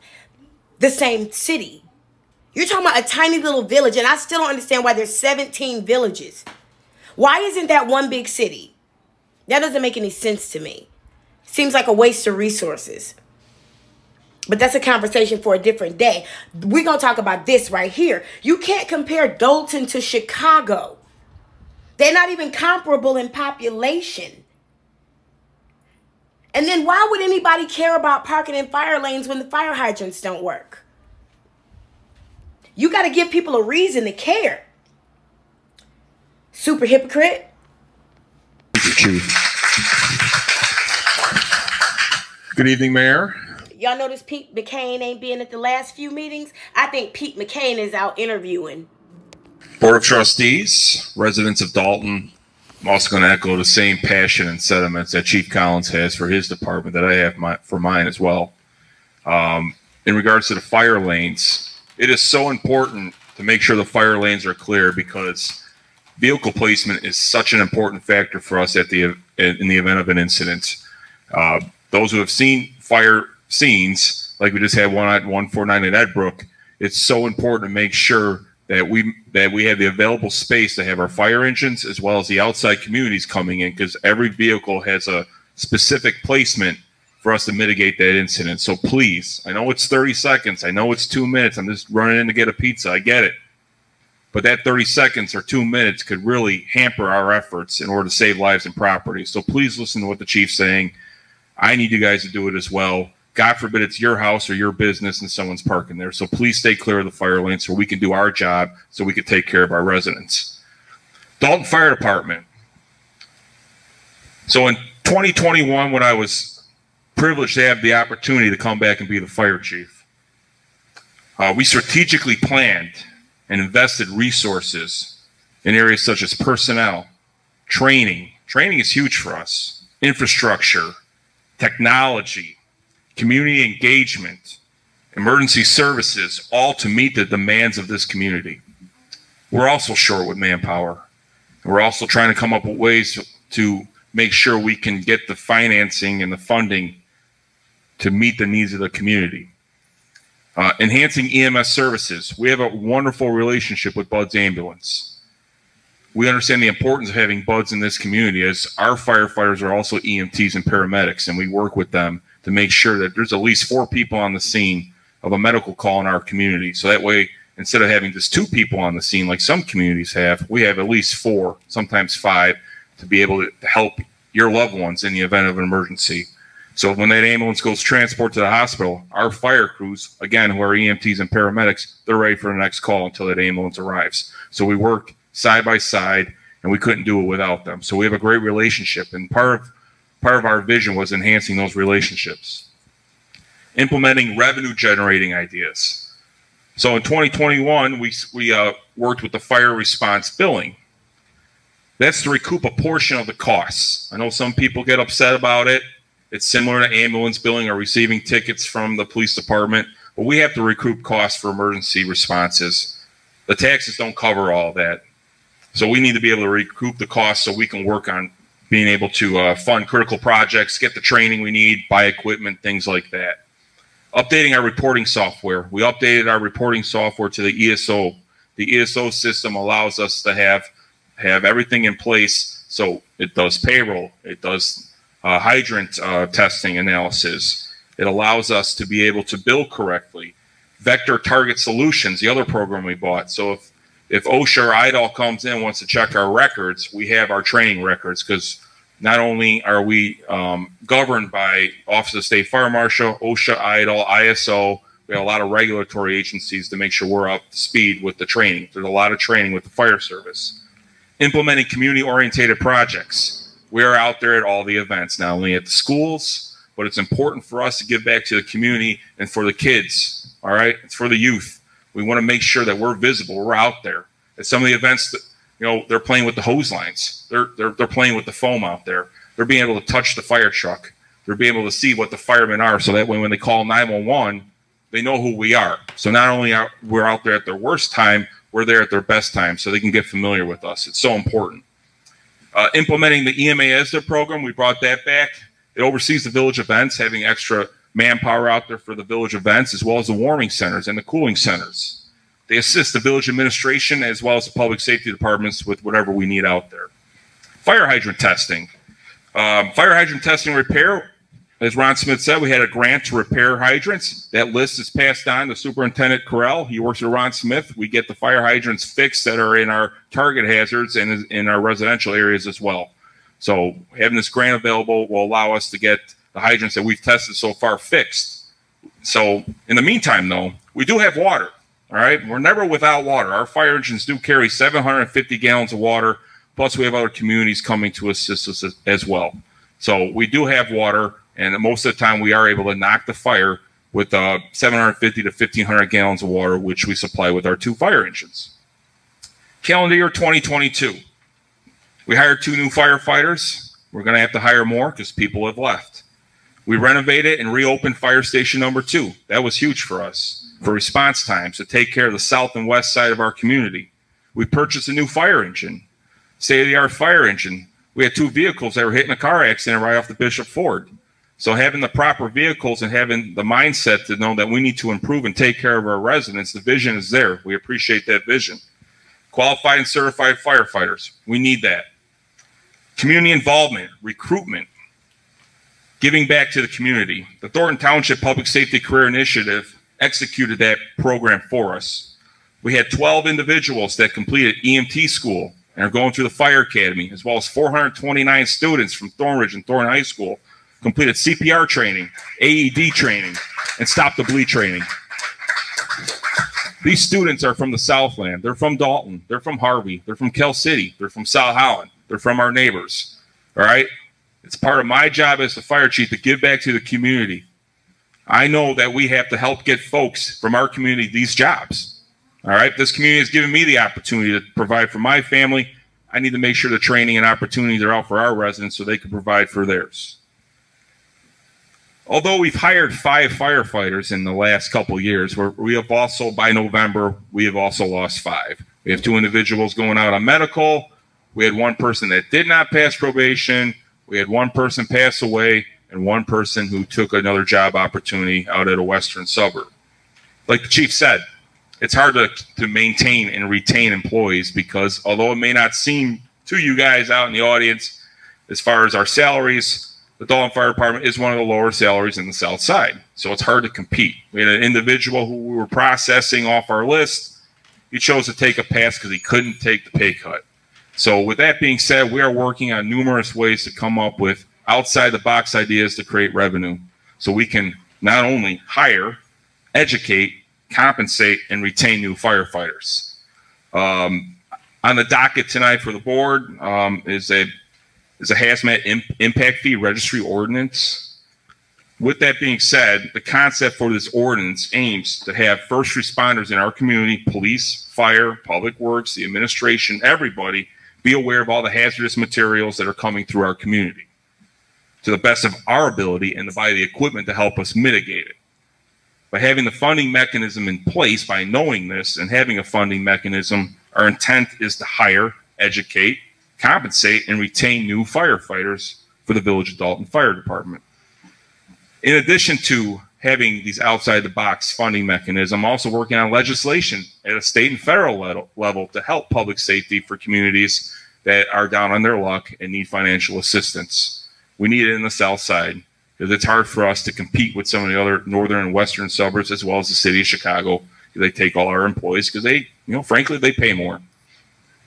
the same city. You're talking about a tiny little village, and I still don't understand why there's 17 villages. Why isn't that one big city? That doesn't make any sense to me. Seems like a waste of resources. But that's a conversation for a different day. We're going to talk about this right here. You can't compare Dalton to Chicago. They're not even comparable in population. And then why would anybody care about parking in fire lanes when the fire hydrants don't work? You got to give people a reason to care. Super hypocrite. Good evening, Mayor. Y'all notice Pete McCain ain't been at the last few meetings? I think Pete McCain is out interviewing. Board of Trustees, residents of Dalton, I'm also going to echo the same passion and sentiments that Chief Collins has for his department that I have for mine as well. In regards to the fire lanes, it is so important to make sure the fire lanes are clear because vehicle placement is such an important factor for us in the event of an incident. Those who have seen fire scenes, like we just had one at 149 at Edbrook, it's so important to make sure that we have the available space to have our fire engines as well as the outside communities coming in, because every vehicle has a specific placement for us to mitigate that incident. So please, I know it's 30 seconds. I know it's 2 minutes. I'm just running in to get a pizza. I get it. But that 30 seconds or 2 minutes could really hamper our efforts in order to save lives and property. So please listen to what the chief's saying. I need you guys to do it as well. God forbid it's your house or your business and someone's parking there. So please stay clear of the fire lane so we can do our job, so we can take care of our residents. Dalton Fire Department. So in 2021, when I was privileged to have the opportunity to come back and be the fire chief, we strategically planned and invested resources in areas such as personnel, training. Training is huge for us. Infrastructure, technology, community engagement, emergency services, all to meet the demands of this community. we're also short with manpower. We're also trying to come up with ways to make sure we can get the financing and the funding to meet the needs of the community. Enhancing EMS services. We have a wonderful relationship with Bud's Ambulance. We understand the importance of having Buds in this community, as our firefighters are also EMTs and paramedics, and we work with them to make sure that there's at least 4 people on the scene of a medical call in our community. So that way, instead of having just 2 people on the scene like some communities have, we have at least 4, sometimes 5, to be able to help your loved ones in the event of an emergency. So when that ambulance goes transport to the hospital, our fire crews, again, who are EMTs and paramedics, they're ready for the next call until that ambulance arrives. So we work side by side, and we couldn't do it without them. So we have a great relationship, and part of our vision was enhancing those relationships. Implementing revenue generating ideas. So in 2021, we worked with the fire response billing. That's to recoup a portion of the costs. I know some people get upset about it. It's similar to ambulance billing or receiving tickets from the police department, but we have to recoup costs for emergency responses. The taxes don't cover all that. So we need to be able to recoup the costs so we can work on being able to fund critical projects, get the training we need, buy equipment, things like that. Updating our reporting software. We updated our reporting software to the ESO. The ESO system allows us to have everything in place. So it does payroll, it does hydrant testing analysis. It allows us to be able to bill correctly. Vector Target Solutions, the other program we bought. So if OSHA or IDOL comes in and wants to check our records, we have our training records, because not only are we governed by Office of State Fire Marshal, OSHA, IDOL, ISO, we have a lot of regulatory agencies to make sure we're up to speed with the training. There's a lot of training with the fire service. Implementing community-oriented projects. We are out there at all the events, not only at the schools, but it's important for us to give back to the community and for the kids, all right? It's for the youth. We want to make sure that we're visible, we're out there. At some of the events, that, you know, they're playing with the hose lines. They're playing with the foam out there. They're being able to touch the fire truck. They're being able to see what the firemen are, so that way when they call 911, they know who we are. So not only are we out there at their worst time, we're there at their best time, so they can get familiar with us. It's so important. Implementing the EMA ESDA program, we brought that back. It oversees the village events, having extra manpower out there for the village events, as well as the warming centers and the cooling centers. They assist the village administration as well as the public safety departments with whatever we need out there. Fire hydrant testing. Fire hydrant testing repair, as Ron Smith said, we had a grant to repair hydrants. That list is passed on to Superintendent Carell. He works with Ron Smith. We get the fire hydrants fixed that are in our target hazards and in our residential areas as well. So having this grant available will allow us to get the hydrants that we've tested so far fixed. So in the meantime, though, we do have water. All right, we're never without water. Our fire engines do carry 750 gallons of water, plus we have other communities coming to assist us as well. So we do have water, and most of the time we are able to knock the fire with 750 to 1,500 gallons of water, which we supply with our 2 fire engines. Calendar year 2022. We hired 2 new firefighters. We're going to have to hire more because people have left. We renovated and reopened fire station number 2. That was huge for us, for response times, to take care of the south and west side of our community. We purchased a new fire engine, state-of-the-art fire engine. We had 2 vehicles that were hit in a car accident right off the Bishop Ford. So having the proper vehicles and having the mindset to know that we need to improve and take care of our residents, the vision is there. We appreciate that vision. Qualified and certified firefighters, we need that. Community involvement, recruitment, giving back to the community. The Thornton Township Public Safety Career Initiative executed that program for us. We had 12 individuals that completed EMT school and are going through the fire academy, as well as 429 students from Thornridge and Thornton High School completed CPR training, AED training, and stop the bleed training. These students are from the Southland. They're from Dalton. They're from Harvey. They're from Kell City. They're from South Holland. They're from our neighbors. All right? It's part of my job as the fire chief to give back to the community. I know that we have to help get folks from our community these jobs. All right? This community has given me the opportunity to provide for my family. I need to make sure the training and opportunities are out for our residents so they can provide for theirs. Although we've hired 5 firefighters in the last couple of years, we have also, by November, we have also lost 5. We have 2 individuals going out on medical. We had 1 person that did not pass probation. We had 1 person pass away and 1 person who took another job opportunity out at a western suburb. Like the chief said, it's hard to maintain and retain employees because although it may not seem to you guys out in the audience, as far as our salaries, the Dalton Fire Department is one of the lower salaries in the South Side. So it's hard to compete. We had an individual who we were processing off our list. He chose to take a pass because he couldn't take the pay cut. So with that being said, we are working on numerous ways to come up with outside the box ideas to create revenue. So we can not only hire, educate, compensate, and retain new firefighters. On the docket tonight for the board is a hazmat impact fee registry ordinance. With that being said, the concept for this ordinance aims to have first responders in our community, police, fire, public works, the administration, everybody, be aware of all the hazardous materials that are coming through our community to the best of our ability and to buy the equipment to help us mitigate it. By having the funding mechanism in place, by knowing this and having a funding mechanism, our intent is to hire, educate, compensate, and retain new firefighters for the Village of Dalton Fire Department. In addition to having these outside-the-box funding mechanisms, I'm also working on legislation at a state and federal level to help public safety for communities that are down on their luck and need financial assistance. We need it in the South Side because it's hard for us to compete with some of the other northern and western suburbs as well as the city of Chicago. They take all our employees because they, frankly, they pay more.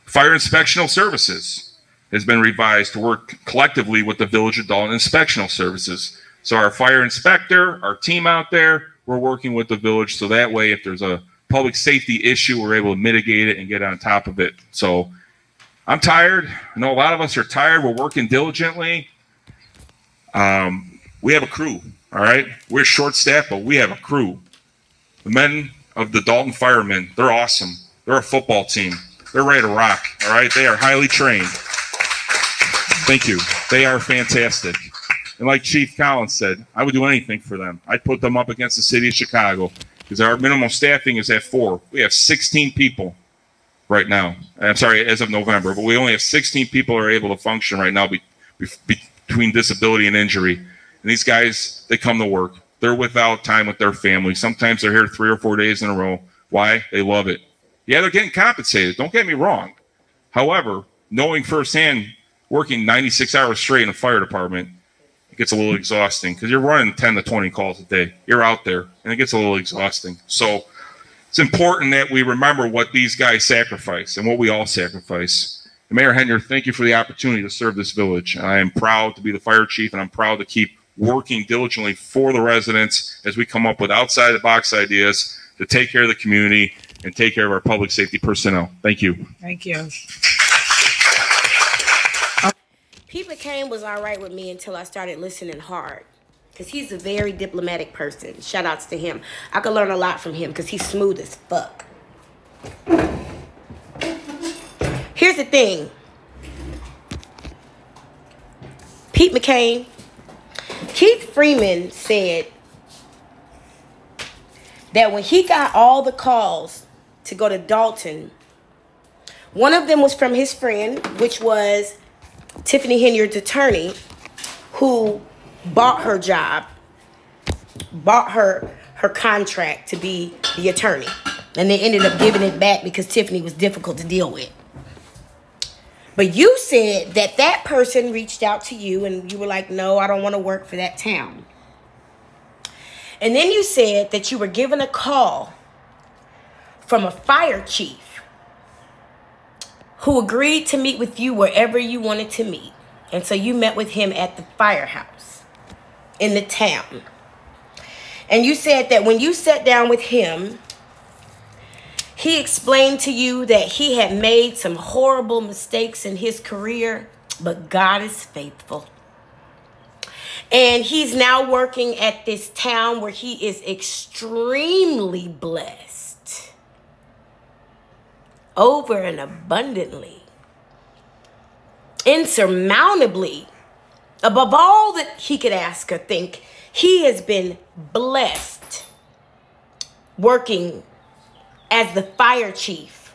Fire Inspectional Services has been revised to work collectively with the Village of Dalton Inspectional Services. So our fire inspector, our team out there, we're working with the village so that way if there's a public safety issue, we're able to mitigate it and get on top of it. So I'm tired. I know a lot of us are tired. We're working diligently. We have a crew, all right? We're short-staffed, but we have a crew. The men of the Dalton Firemen, they're awesome. They're a football team. They're ready to rock, all right? They are highly trained. Thank you. They are fantastic. And like Chief Collins said, I would do anything for them. I'd put them up against the city of Chicago because our minimum staffing is at 4. We have 16 people right now. I'm sorry, as of November, but we only have 16 people who are able to function right now between disability and injury. And these guys, they come to work. They're without time with their family. Sometimes they're here 3 or 4 days in a row. Why? They love it. Yeah, they're getting compensated. Don't get me wrong. However, knowing firsthand, working 96 hours straight in a fire department, it gets a little exhausting because you're running 10 to 20 calls a day. You're out there, and it gets a little exhausting. So it's important that we remember what these guys sacrifice and what we all sacrifice. And Mayor Henyard, thank you for the opportunity to serve this village. I am proud to be the fire chief, and I'm proud to keep working diligently for the residents as we come up with outside-the-box ideas to take care of the community and take care of our public safety personnel. Thank you. Thank you. Pete McCain was all right with me until I started listening hard. Because he's a very diplomatic person. Shout outs to him. I could learn a lot from him because he's smooth as fuck. Here's the thing. Pete McCain, Keith Freeman said that when he got all the calls to go to Dalton, one of them was from his friend, which was Tiffany Henyard's attorney, who bought her job, bought her contract to be the attorney. And they ended up giving it back because Tiffany was difficult to deal with. But you said that that person reached out to you and you were like, no, I don't want to work for that town. And then you said that you were given a call from a fire chief who agreed to meet with you wherever you wanted to meet. And so you met with him at the firehouse in the town. And you said that when you sat down with him, he explained to you that he had made some horrible mistakes in his career, but God is faithful. And he's now working at this town where he is extremely blessed. Over and abundantly, insurmountably, above all that he could ask or think, he has been blessed working as the fire chief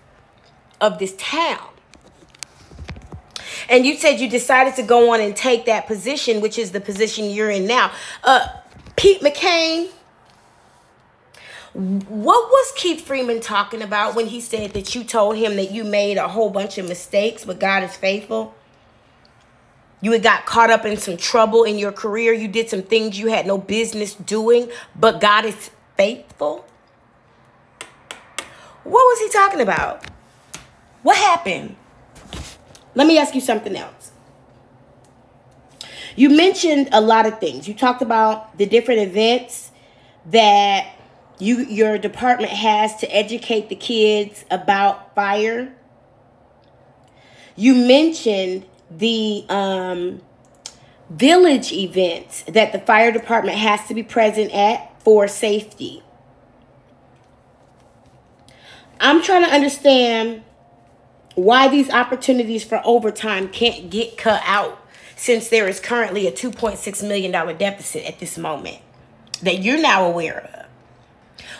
of this town. And you said you decided to go on and take that position, which is the position you're in now. Pete McCain, what was Keith Freeman talking about when he said that you told him that you made a whole bunch of mistakes, but God is faithful? You had got caught up in some trouble in your career. You did some things you had no business doing, but God is faithful. What was he talking about? What happened? Let me ask you something else. You mentioned a lot of things. You talked about the different events that your department has to educate the kids about fire. You mentioned the village events that the fire department has to be present at for safety. I'm trying to understand why these opportunities for overtime can't get cut out, since there is currently a $2.6 million deficit at this moment that you're now aware of.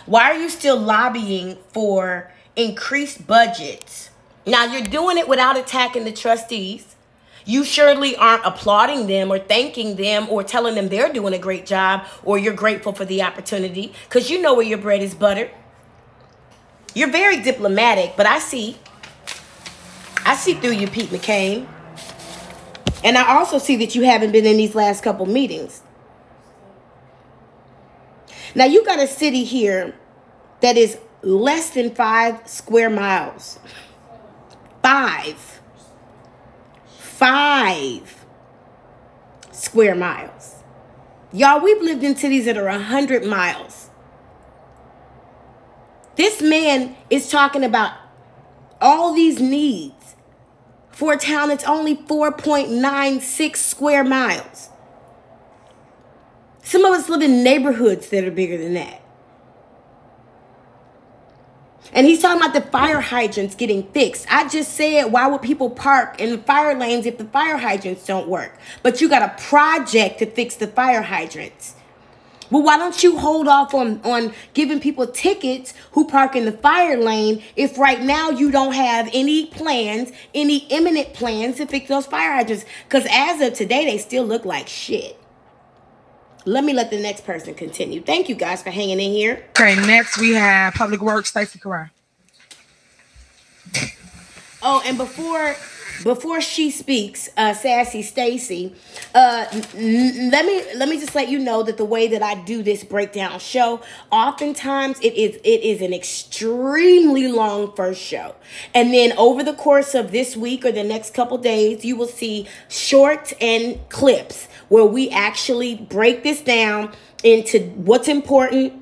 Why are you still lobbying for increased budgets? Now, you're doing it without attacking the trustees. You surely aren't applauding them or thanking them or telling them they're doing a great job or you're grateful for the opportunity, because you know where your bread is buttered. You're very diplomatic, but I see through you, Pete McCain. And I also see that you haven't been in these last couple meetings. Now, you got a city here that is less than 5 square miles. 5 square miles. Y'all, we've lived in cities that are 100 miles. This man is talking about all these needs for a town that's only 4.96 square miles. Some of us live in neighborhoods that are bigger than that. And he's talking about the fire hydrants getting fixed. I just said, why would people park in the fire lanes if the fire hydrants don't work? But you got a project to fix the fire hydrants. Well, why don't you hold off on giving people tickets who park in the fire lane if right now you don't have any plans, any imminent plans to fix those fire hydrants? Because as of today, they still look like shit. Let me let the next person continue. Thank you guys for hanging in here. Okay, next we have Public Works, Stacey Carrera. Oh, and before she speaks, Sassy Stacy, let me just let you know that the way that I do this breakdown show, oftentimes it is an extremely long first show. And then over the course of this week or the next couple days, you will see shorts and clips where we actually break this down into what's important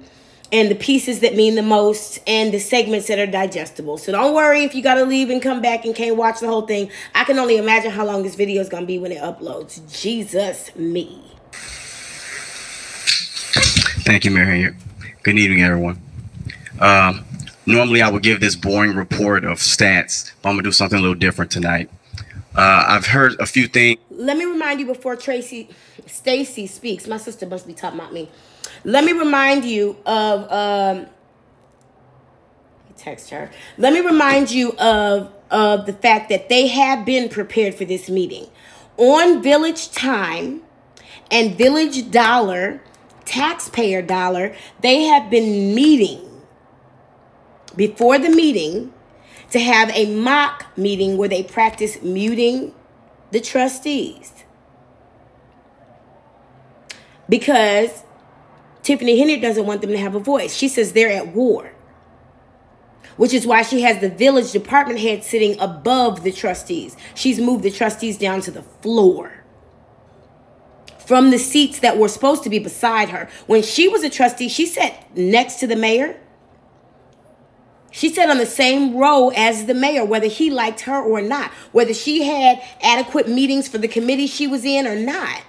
and the pieces that mean the most and the segments that are digestible. So don't worry if you got to leave and come back and can't watch the whole thing. I can only imagine how long this video is going to be when it uploads. Jesus me. Thank you, Mayor Henyard. Good evening, everyone. Normally, I would give this boring report of stats, but I'm going to do something a little different tonight. I've heard a few things. Let me remind you before Stacy speaks. My sister must be talking about me. Let me remind you of text her. Let me remind you of the fact that they have been prepared for this meeting. On village time and village dollar, taxpayer dollar, they have been meeting before the meeting to have a mock meeting where they practice muting the trustees. Because Tiffany Henyard doesn't want them to have a voice. She says they're at war. Which is why she has the village department head sitting above the trustees. She's moved the trustees down to the floor. From the seats that were supposed to be beside her. When she was a trustee, she sat next to the mayor. She sat on the same row as the mayor, whether he liked her or not. Whether she had adequate meetings for the committee she was in or not.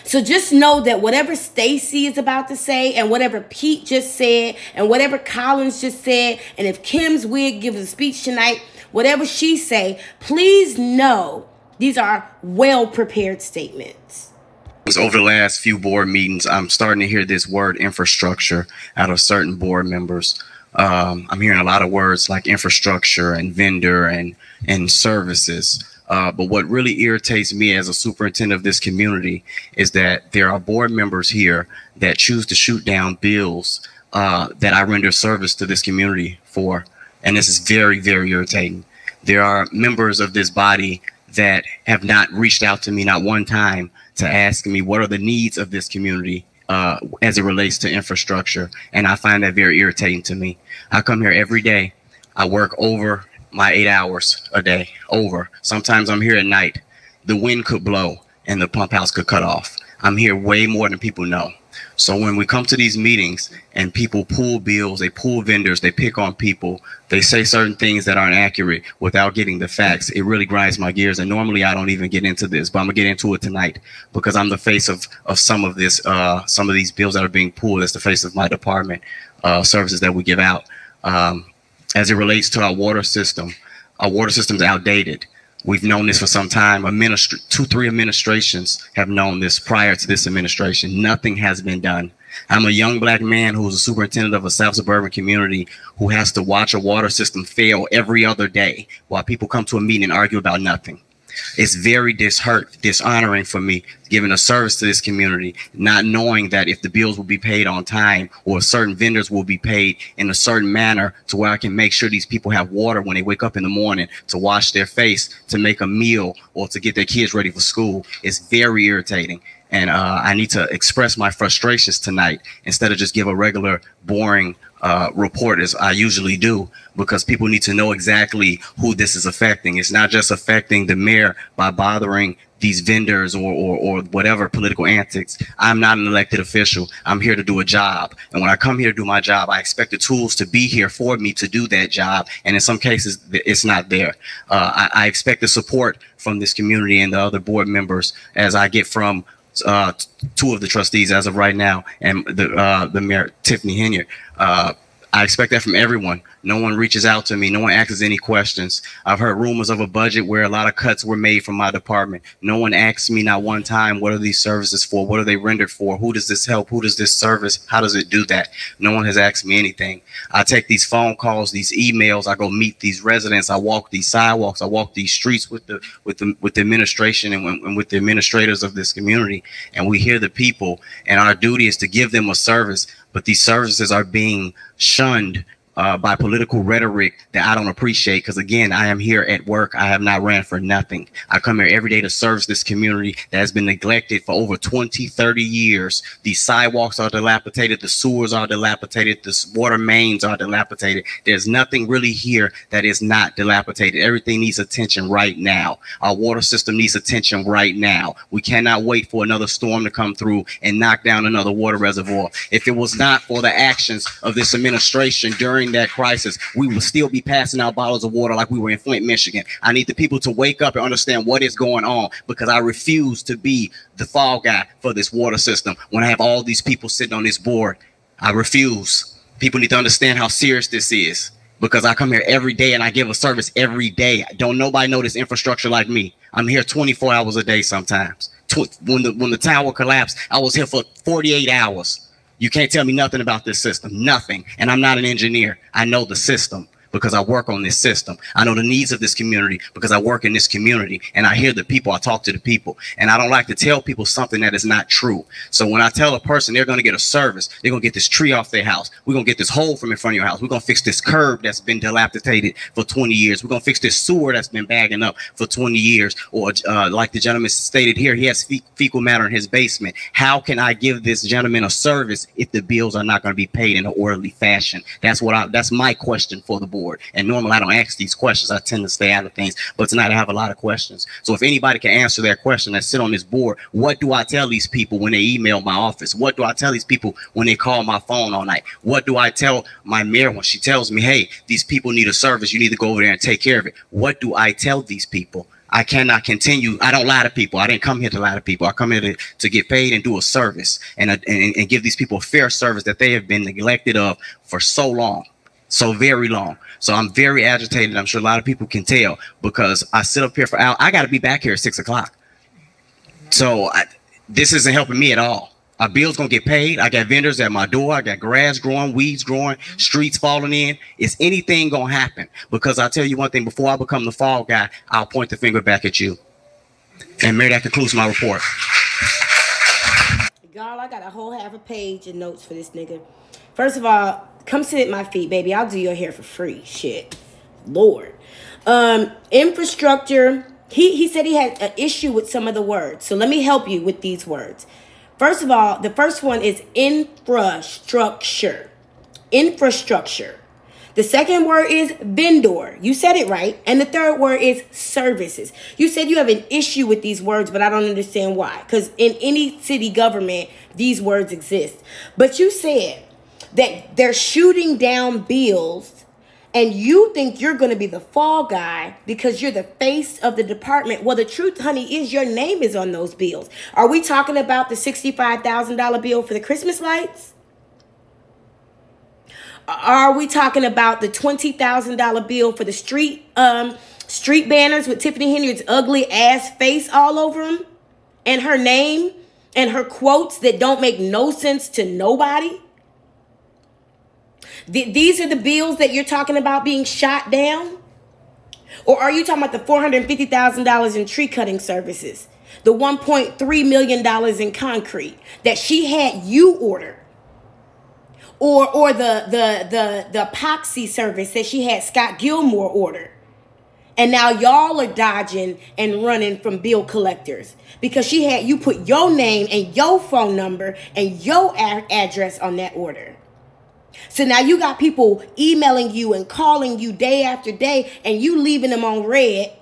So just know that whatever Stacy is about to say and whatever Pete just said and whatever Collins just said, and if Kim's wig gives a speech tonight, whatever she say, please know these are well-prepared statements. Over the last few board meetings, I'm starting to hear this word infrastructure out of certain board members. I'm hearing a lot of words like infrastructure and vendor and services. But what really irritates me as a superintendent of this community is that there are board members here that choose to shoot down bills that I render service to this community for. And this is very, very irritating. There are members of this body that have not reached out to me not one time to ask me what are the needs of this community as it relates to infrastructure. And I find that very irritating to me. I come here every day. I work over my 8 hours a day, over. Sometimes I'm here at night. The wind could blow and the pump house could cut off. I'm here way more than people know. So when we come to these meetings and people pull bills, they pull vendors, they pick on people, they say certain things that aren't accurate without getting the facts, it really grinds my gears. And normally I don't even get into this, but I'm gonna get into it tonight because I'm the face of some of this, some of these bills that are being pulled. That's the face of my department, services that we give out. As it relates to our water system is outdated. We've known this for some time. 2-3 administrations have known this prior to this administration. Nothing has been done. I'm a young black man who's a superintendent of a South suburban community who has to watch a water system fail every other day while people come to a meeting and argue about nothing. It's very dishonoring for me giving a service to this community, not knowing that if the bills will be paid on time or certain vendors will be paid in a certain manner to where I can make sure these people have water when they wake up in the morning to wash their face, to make a meal, or to get their kids ready for school. It's very irritating. And I need to express my frustrations tonight instead of just give a regular, boring report as I usually do, because people need to know exactly who this is affecting. It's not just affecting the mayor by bothering these vendors or whatever political antics. I'm not an elected official. I'm here to do a job. And when I come here to do my job, I expect the tools to be here for me to do that job. And in some cases, it's not there. I expect the support from this community and the other board members as I get from 2 of the trustees as of right now, and the mayor, Tiffany Henyard. I expect that from everyone. No one reaches out to me. No one asks any questions. I've heard rumors of a budget where a lot of cuts were made from my department. No one asks me not one time, what are these services for? What are they rendered for? Who does this help? Who does this service? How does it do that? No one has asked me anything. I take these phone calls, these emails. I go meet these residents. I walk these sidewalks. I walk these streets with the administration and with the administrators of this community. And we hear the people, and our duty is to give them a service. But these services are being shunned by political rhetoric that I don't appreciate, because again, I am here at work. I have not ran for nothing. I come here every day to service this community that has been neglected for over 20, 30 years. These sidewalks are dilapidated. The sewers are dilapidated. The water mains are dilapidated. There's nothing really here that is not dilapidated. Everything needs attention right now. Our water system needs attention right now. We cannot wait for another storm to come through and knock down another water reservoir. If it was not for the actions of this administration during that crisis, we will still be passing out bottles of water like we were in Flint, Michigan. I need the people to wake up and understand what is going on, because I refuse to be the fall guy for this water system when I have all these people sitting on this board. I refuse. People need to understand how serious this is, because I come here every day and I give a service every day. Don't nobody know this infrastructure like me. I'm here 24 hours a day sometimes. When the tower collapsed, I was here for 48 hours. You can't tell me nothing about this system, nothing. And I'm not an engineer. I know the system because I work on this system. I know the needs of this community because I work in this community, and I hear the people, I talk to the people, and I don't like to tell people something that is not true. So when I tell a person they're going to get a service, they're going to get this tree off their house, we're going to get this hole from in front of your house, we're going to fix this curb that's been dilapidated for 20 years, we're going to fix this sewer that's been bagging up for 20 years, or like the gentleman stated here, he has fecal matter in his basement. How can I give this gentleman a service if the bills are not going to be paid in an orderly fashion? That's my question for the board. And normally I don't ask these questions. I tend to stay out of things, but tonight I have a lot of questions. So if anybody can answer that question that sit on this board, what do I tell these people when they email my office? What do I tell these people when they call my phone all night? What do I tell my mayor when she tells me, hey, these people need a service, you need to go over there and take care of it? What do I tell these people? I cannot continue. I don't lie to people. I didn't come here to lie to people. I come here to get paid and do a service and give these people a fair service that they have been neglected of for so long, so very long. So I'm very agitated. I'm sure a lot of people can tell, because I sit up here for hours. I got to be back here at 6 o'clock. So this isn't helping me at all. Our bills gonna get paid. I got vendors at my door. I got grass growing, weeds growing, streets falling in. Is anything gonna happen? Because I'll tell you one thing, before I become the fall guy, I'll point the finger back at you. And Mayor, that concludes my report. Y'all, I got a whole half a page of notes for this nigga. First of all, come sit at my feet, baby. I'll do your hair for free. Shit. Lord. Infrastructure. He said he had an issue with some of the words. So let me help you with these words. First of all, the first one is infrastructure. Infrastructure. The second word is vendor. You said it right. And the third word is services. You said you have an issue with these words, but I don't understand why. Because in any city government, these words exist. But you said that they're shooting down bills, and you think you're going to be the fall guy because you're the face of the department. Well, the truth, honey, is your name is on those bills. Are we talking about the $65,000 bill for the Christmas lights? Are we talking about the $20,000 bill for the street banners with Tiffany Henyard's ugly ass face all over them? And her name and her quotes that don't make no sense to nobody? These are the bills that you're talking about being shot down? Or are you talking about the $450,000 in tree cutting services? The $1.3 million in concrete that she had you order? Or the epoxy service that she had Scott Gilmore order? And now y'all are dodging and running from bill collectors because she had you put your name and your phone number and your address on that order. So now you got people emailing you and calling you day after day, and you leaving them on red,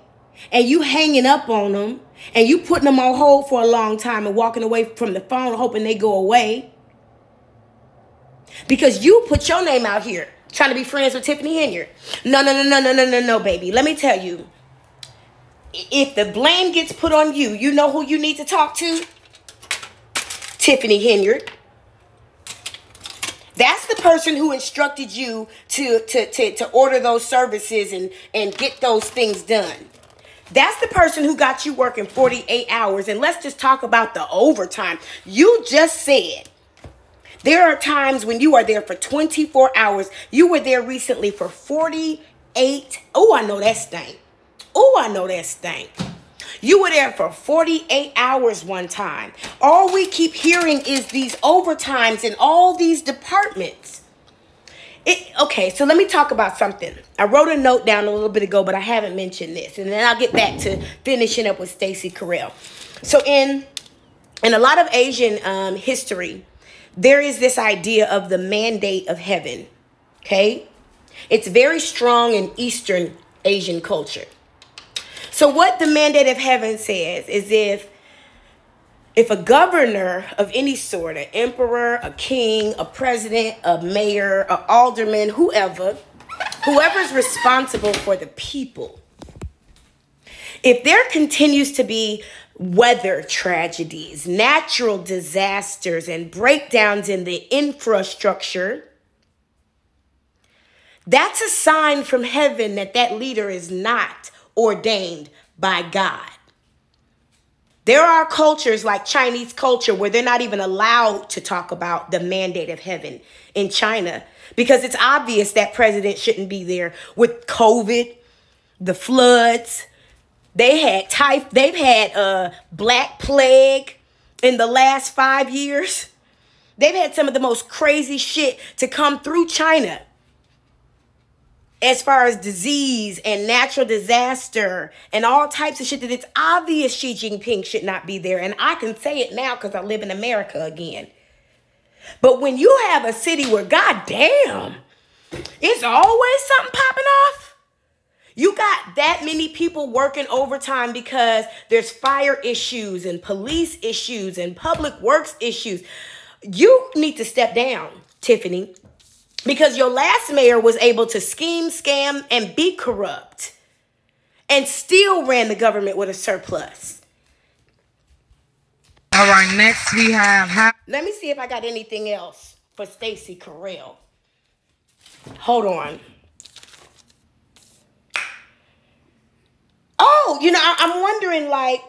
and you hanging up on them, and you putting them on hold for a long time and walking away from the phone hoping they go away. Because you put your name out here trying to be friends with Tiffany Henyard. No, baby. Let me tell you. If the blame gets put on you, you know who you need to talk to? Tiffany Henyard. That's the person who instructed you to order those services and get those things done. That's the person who got you working 48 hours. And let's just talk about the overtime. You just said there are times when you are there for 24 hours. You were there recently for 48. Oh, I know that stank. Oh, I know that stank. You were there for 48 hours one time. All we keep hearing is these overtimes in all these departments. Okay, so let me talk about something. I wrote a note down a little bit ago, but I haven't mentioned this. And then I'll get back to finishing up with Stacey Carell. So in a lot of Asian history, there is this idea of the mandate of heaven. Okay? It's very strong in Eastern Asian culture. So what the mandate of heaven says is if a governor of any sort, an emperor, a king, a president, a mayor, an alderman, whoever's responsible for the people, if there continues to be weather tragedies, natural disasters, and breakdowns in the infrastructure, that's a sign from heaven that that leader is not ordained by God. There are cultures like Chinese culture where they're not even allowed to talk about the mandate of heaven in China because it's obvious that president shouldn't be there with COVID, the floods. They've had Black Plague in the last 5 years. They've had some of the most crazy shit to come through China as far as disease and natural disaster and all types of shit that it's obvious Xi Jinping should not be there. And I can say it now because I live in America again. But when you have a city where, goddamn, it's always something popping off. You got that many people working overtime because there's fire issues and police issues and public works issues. You need to step down, Tiffany. Because your last mayor was able to scheme, scam, and be corrupt and still ran the government with a surplus. All right, next we have... Let me see if I got anything else for Stacey Carell. Hold on. Oh, I'm wondering, like,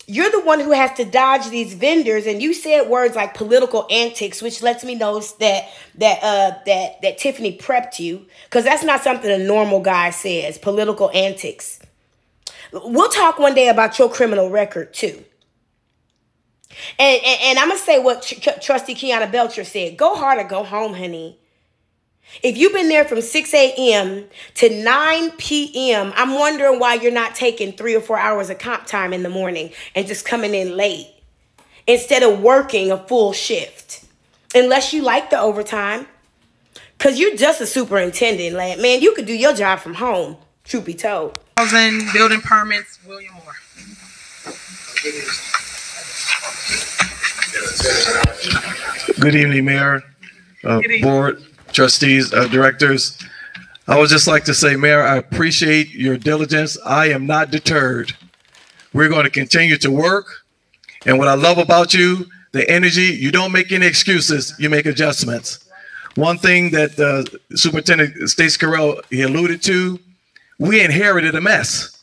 you're the one who has to dodge these vendors, and you said words like political antics, which lets me know that Tiffany prepped you, because that's not something a normal guy says. Political antics. We'll talk one day about your criminal record too. And I'm gonna say what Trustee Kiana Belcher said: go hard or go home, honey. If you've been there from 6 a.m. to 9 p.m., I'm wondering why you're not taking 3 or 4 hours of comp time in the morning and just coming in late instead of working a full shift. Unless you like the overtime. Because you're just a superintendent. Like, man, you could do your job from home, truth be told. Housing, building permits, William Moore. Good evening, Mayor, Board, Trustees, Directors. I would just like to say, Mayor, I appreciate your diligence. I am not deterred. We're going to continue to work. And what I love about you, the energy, you don't make any excuses, you make adjustments. One thing that Superintendent Stacey Carell, he alluded to, we inherited a mess.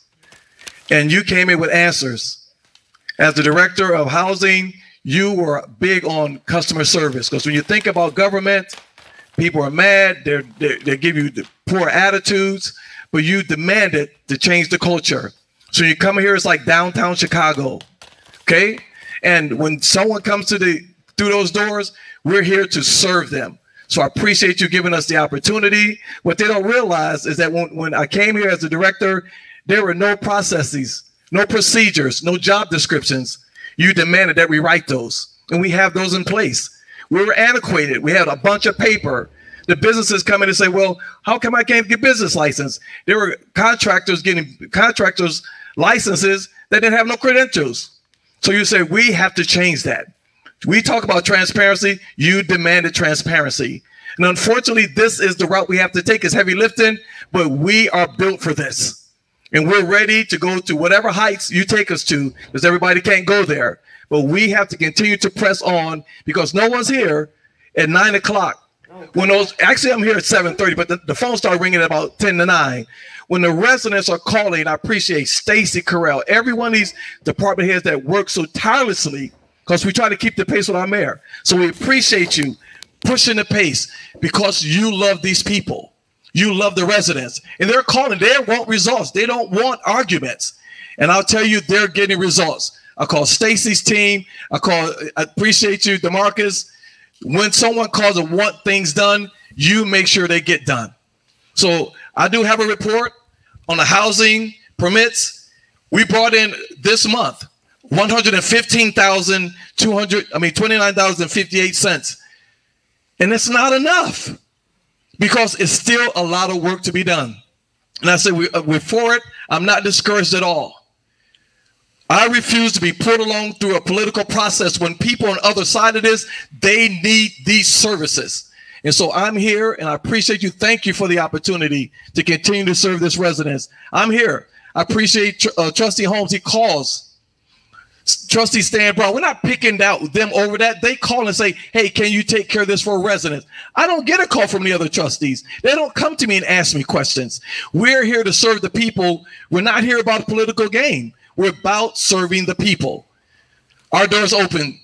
And you came in with answers. As the Director of Housing, you were big on customer service. Because when you think about government, people are mad, they give you the poor attitudes, but you demanded to change the culture. So you come here, it's like downtown Chicago, okay? And when someone comes through those doors, we're here to serve them. So I appreciate you giving us the opportunity. What they don't realize is that when I came here as a director, there were no processes, no procedures, no job descriptions. You demanded that we write those, and we have those in place. We were antiquated. We had a bunch of paper. The businesses come in and say, well, how come I can't get business license? There were contractors getting contractors licenses that didn't have no credentials. So you say, we have to change that. We talk about transparency. You demanded transparency. And unfortunately, this is the route we have to take. It's heavy lifting, but we are built for this. And we're ready to go to whatever heights you take us to, because everybody can't go there. But we have to continue to press on, because no one's here at 9 o'clock. When actually I'm here at 7:30, but the phone started ringing at about 10 to 9. When the residents are calling, I appreciate Stacey Carell, every one of these department heads that work so tirelessly, because we try to keep the pace with our mayor. So we appreciate you pushing the pace, because you love these people. You love the residents, and they're calling. They want results. They don't want arguments. And I'll tell you, they're getting results. I call Stacey's team. I appreciate you, DeMarcus. When someone calls and want things done, you make sure they get done. So I do have a report on the housing permits. We brought in this month $29,058, and it's not enough, because it's still a lot of work to be done. And I say we're for it. I'm not discouraged at all. I refuse to be pulled along through a political process when people on the other side of this, they need these services. And so I'm here, and I appreciate you. Thank you for the opportunity to continue to serve this residents. I'm here. I appreciate Trustee Holmes. He calls. Trustee Stan Brown, we're not picking out them over that. They call and say, hey, can you take care of this for residents? I don't get a call from the other trustees. They don't come to me and ask me questions. We're here to serve the people. We're not here about a political game. We're about serving the people. Our door's open.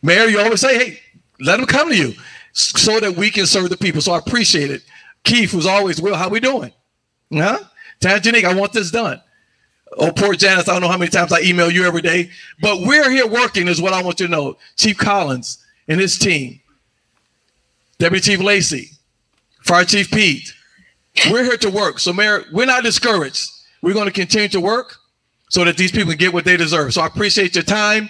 Mayor, you always say, hey, let them come to you so that we can serve the people. So I appreciate it. Keith, who's always, Will, how we doing? Huh? Tangenique, I want this done. Oh, poor Janice, I don't know how many times I email you every day, but we're here working is what I want you to know. Chief Collins and his team, Deputy Chief Lacey, Fire Chief Pete, we're here to work. So Mayor, we're not discouraged. We're going to continue to work so that these people get what they deserve. So I appreciate your time,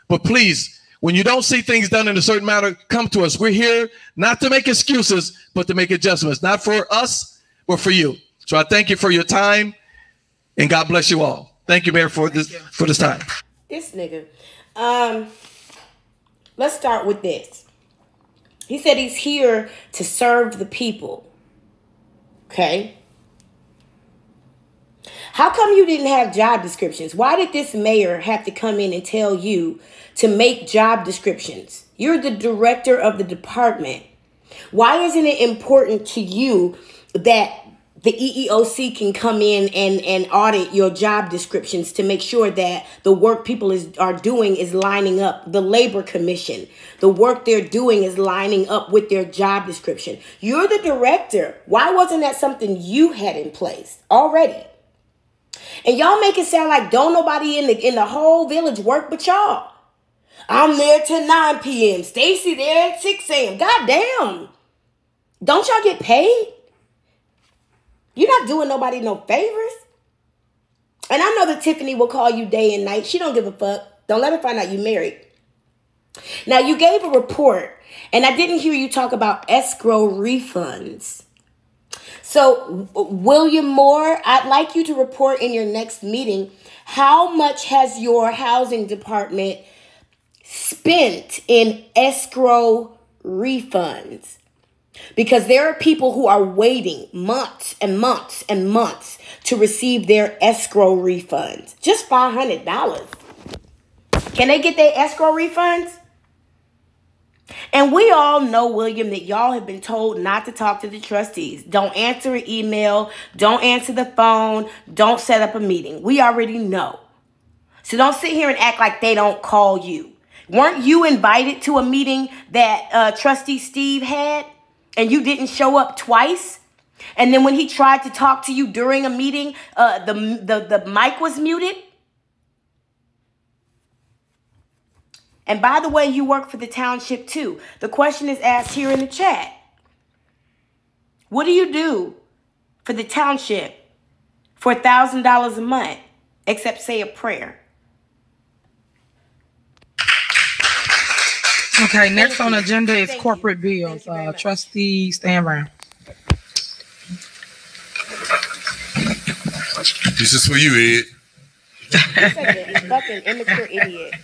but please, when you don't see things done in a certain manner, come to us. We're here not to make excuses, but to make adjustments, not for us, but for you. So I thank you for your time. And God bless you all. Thank you, Mayor, for this time. This nigga. Let's start with this. He said he's here to serve the people. Okay. How come you didn't have job descriptions? Why did this mayor have to come in and tell you to make job descriptions? You're the director of the department. Why isn't it important to you that the EEOC can come in and audit your job descriptions to make sure that the work people are doing is lining up. The Labor Commission, the work they're doing is lining up with their job description. You're the director. Why wasn't that something you had in place already? And y'all make it sound like don't nobody in the whole village work but y'all. I'm there till 9 p.m. Stacy there at 6 a.m. God damn. Don't y'all get paid? You're not doing nobody no favors. And I know that Tiffany will call you day and night. She don't give a fuck. Don't let her find out you married. Now, you gave a report, and I didn't hear you talk about escrow refunds. So, William Moore, I'd like you to report in your next meeting, how much has your housing department spent in escrow refunds? Because there are people who are waiting months and months and months to receive their escrow refunds. Just $500. Can they get their escrow refunds? And we all know, William, that y'all have been told not to talk to the trustees. Don't answer an email. Don't answer the phone. Don't set up a meeting. We already know. So don't sit here and act like they don't call you. Weren't you invited to a meeting that Trustee Steve had? And you didn't show up twice? And then when he tried to talk to you during a meeting, the mic was muted? And by the way, you work for the township too. The question is asked here in the chat. What do you do for the township for $1,000 a month, except say a prayer? Okay, next on the agenda is corporate bills. Trustee Stan Brown. This is for you, Ed. You're such a fucking immature idiot.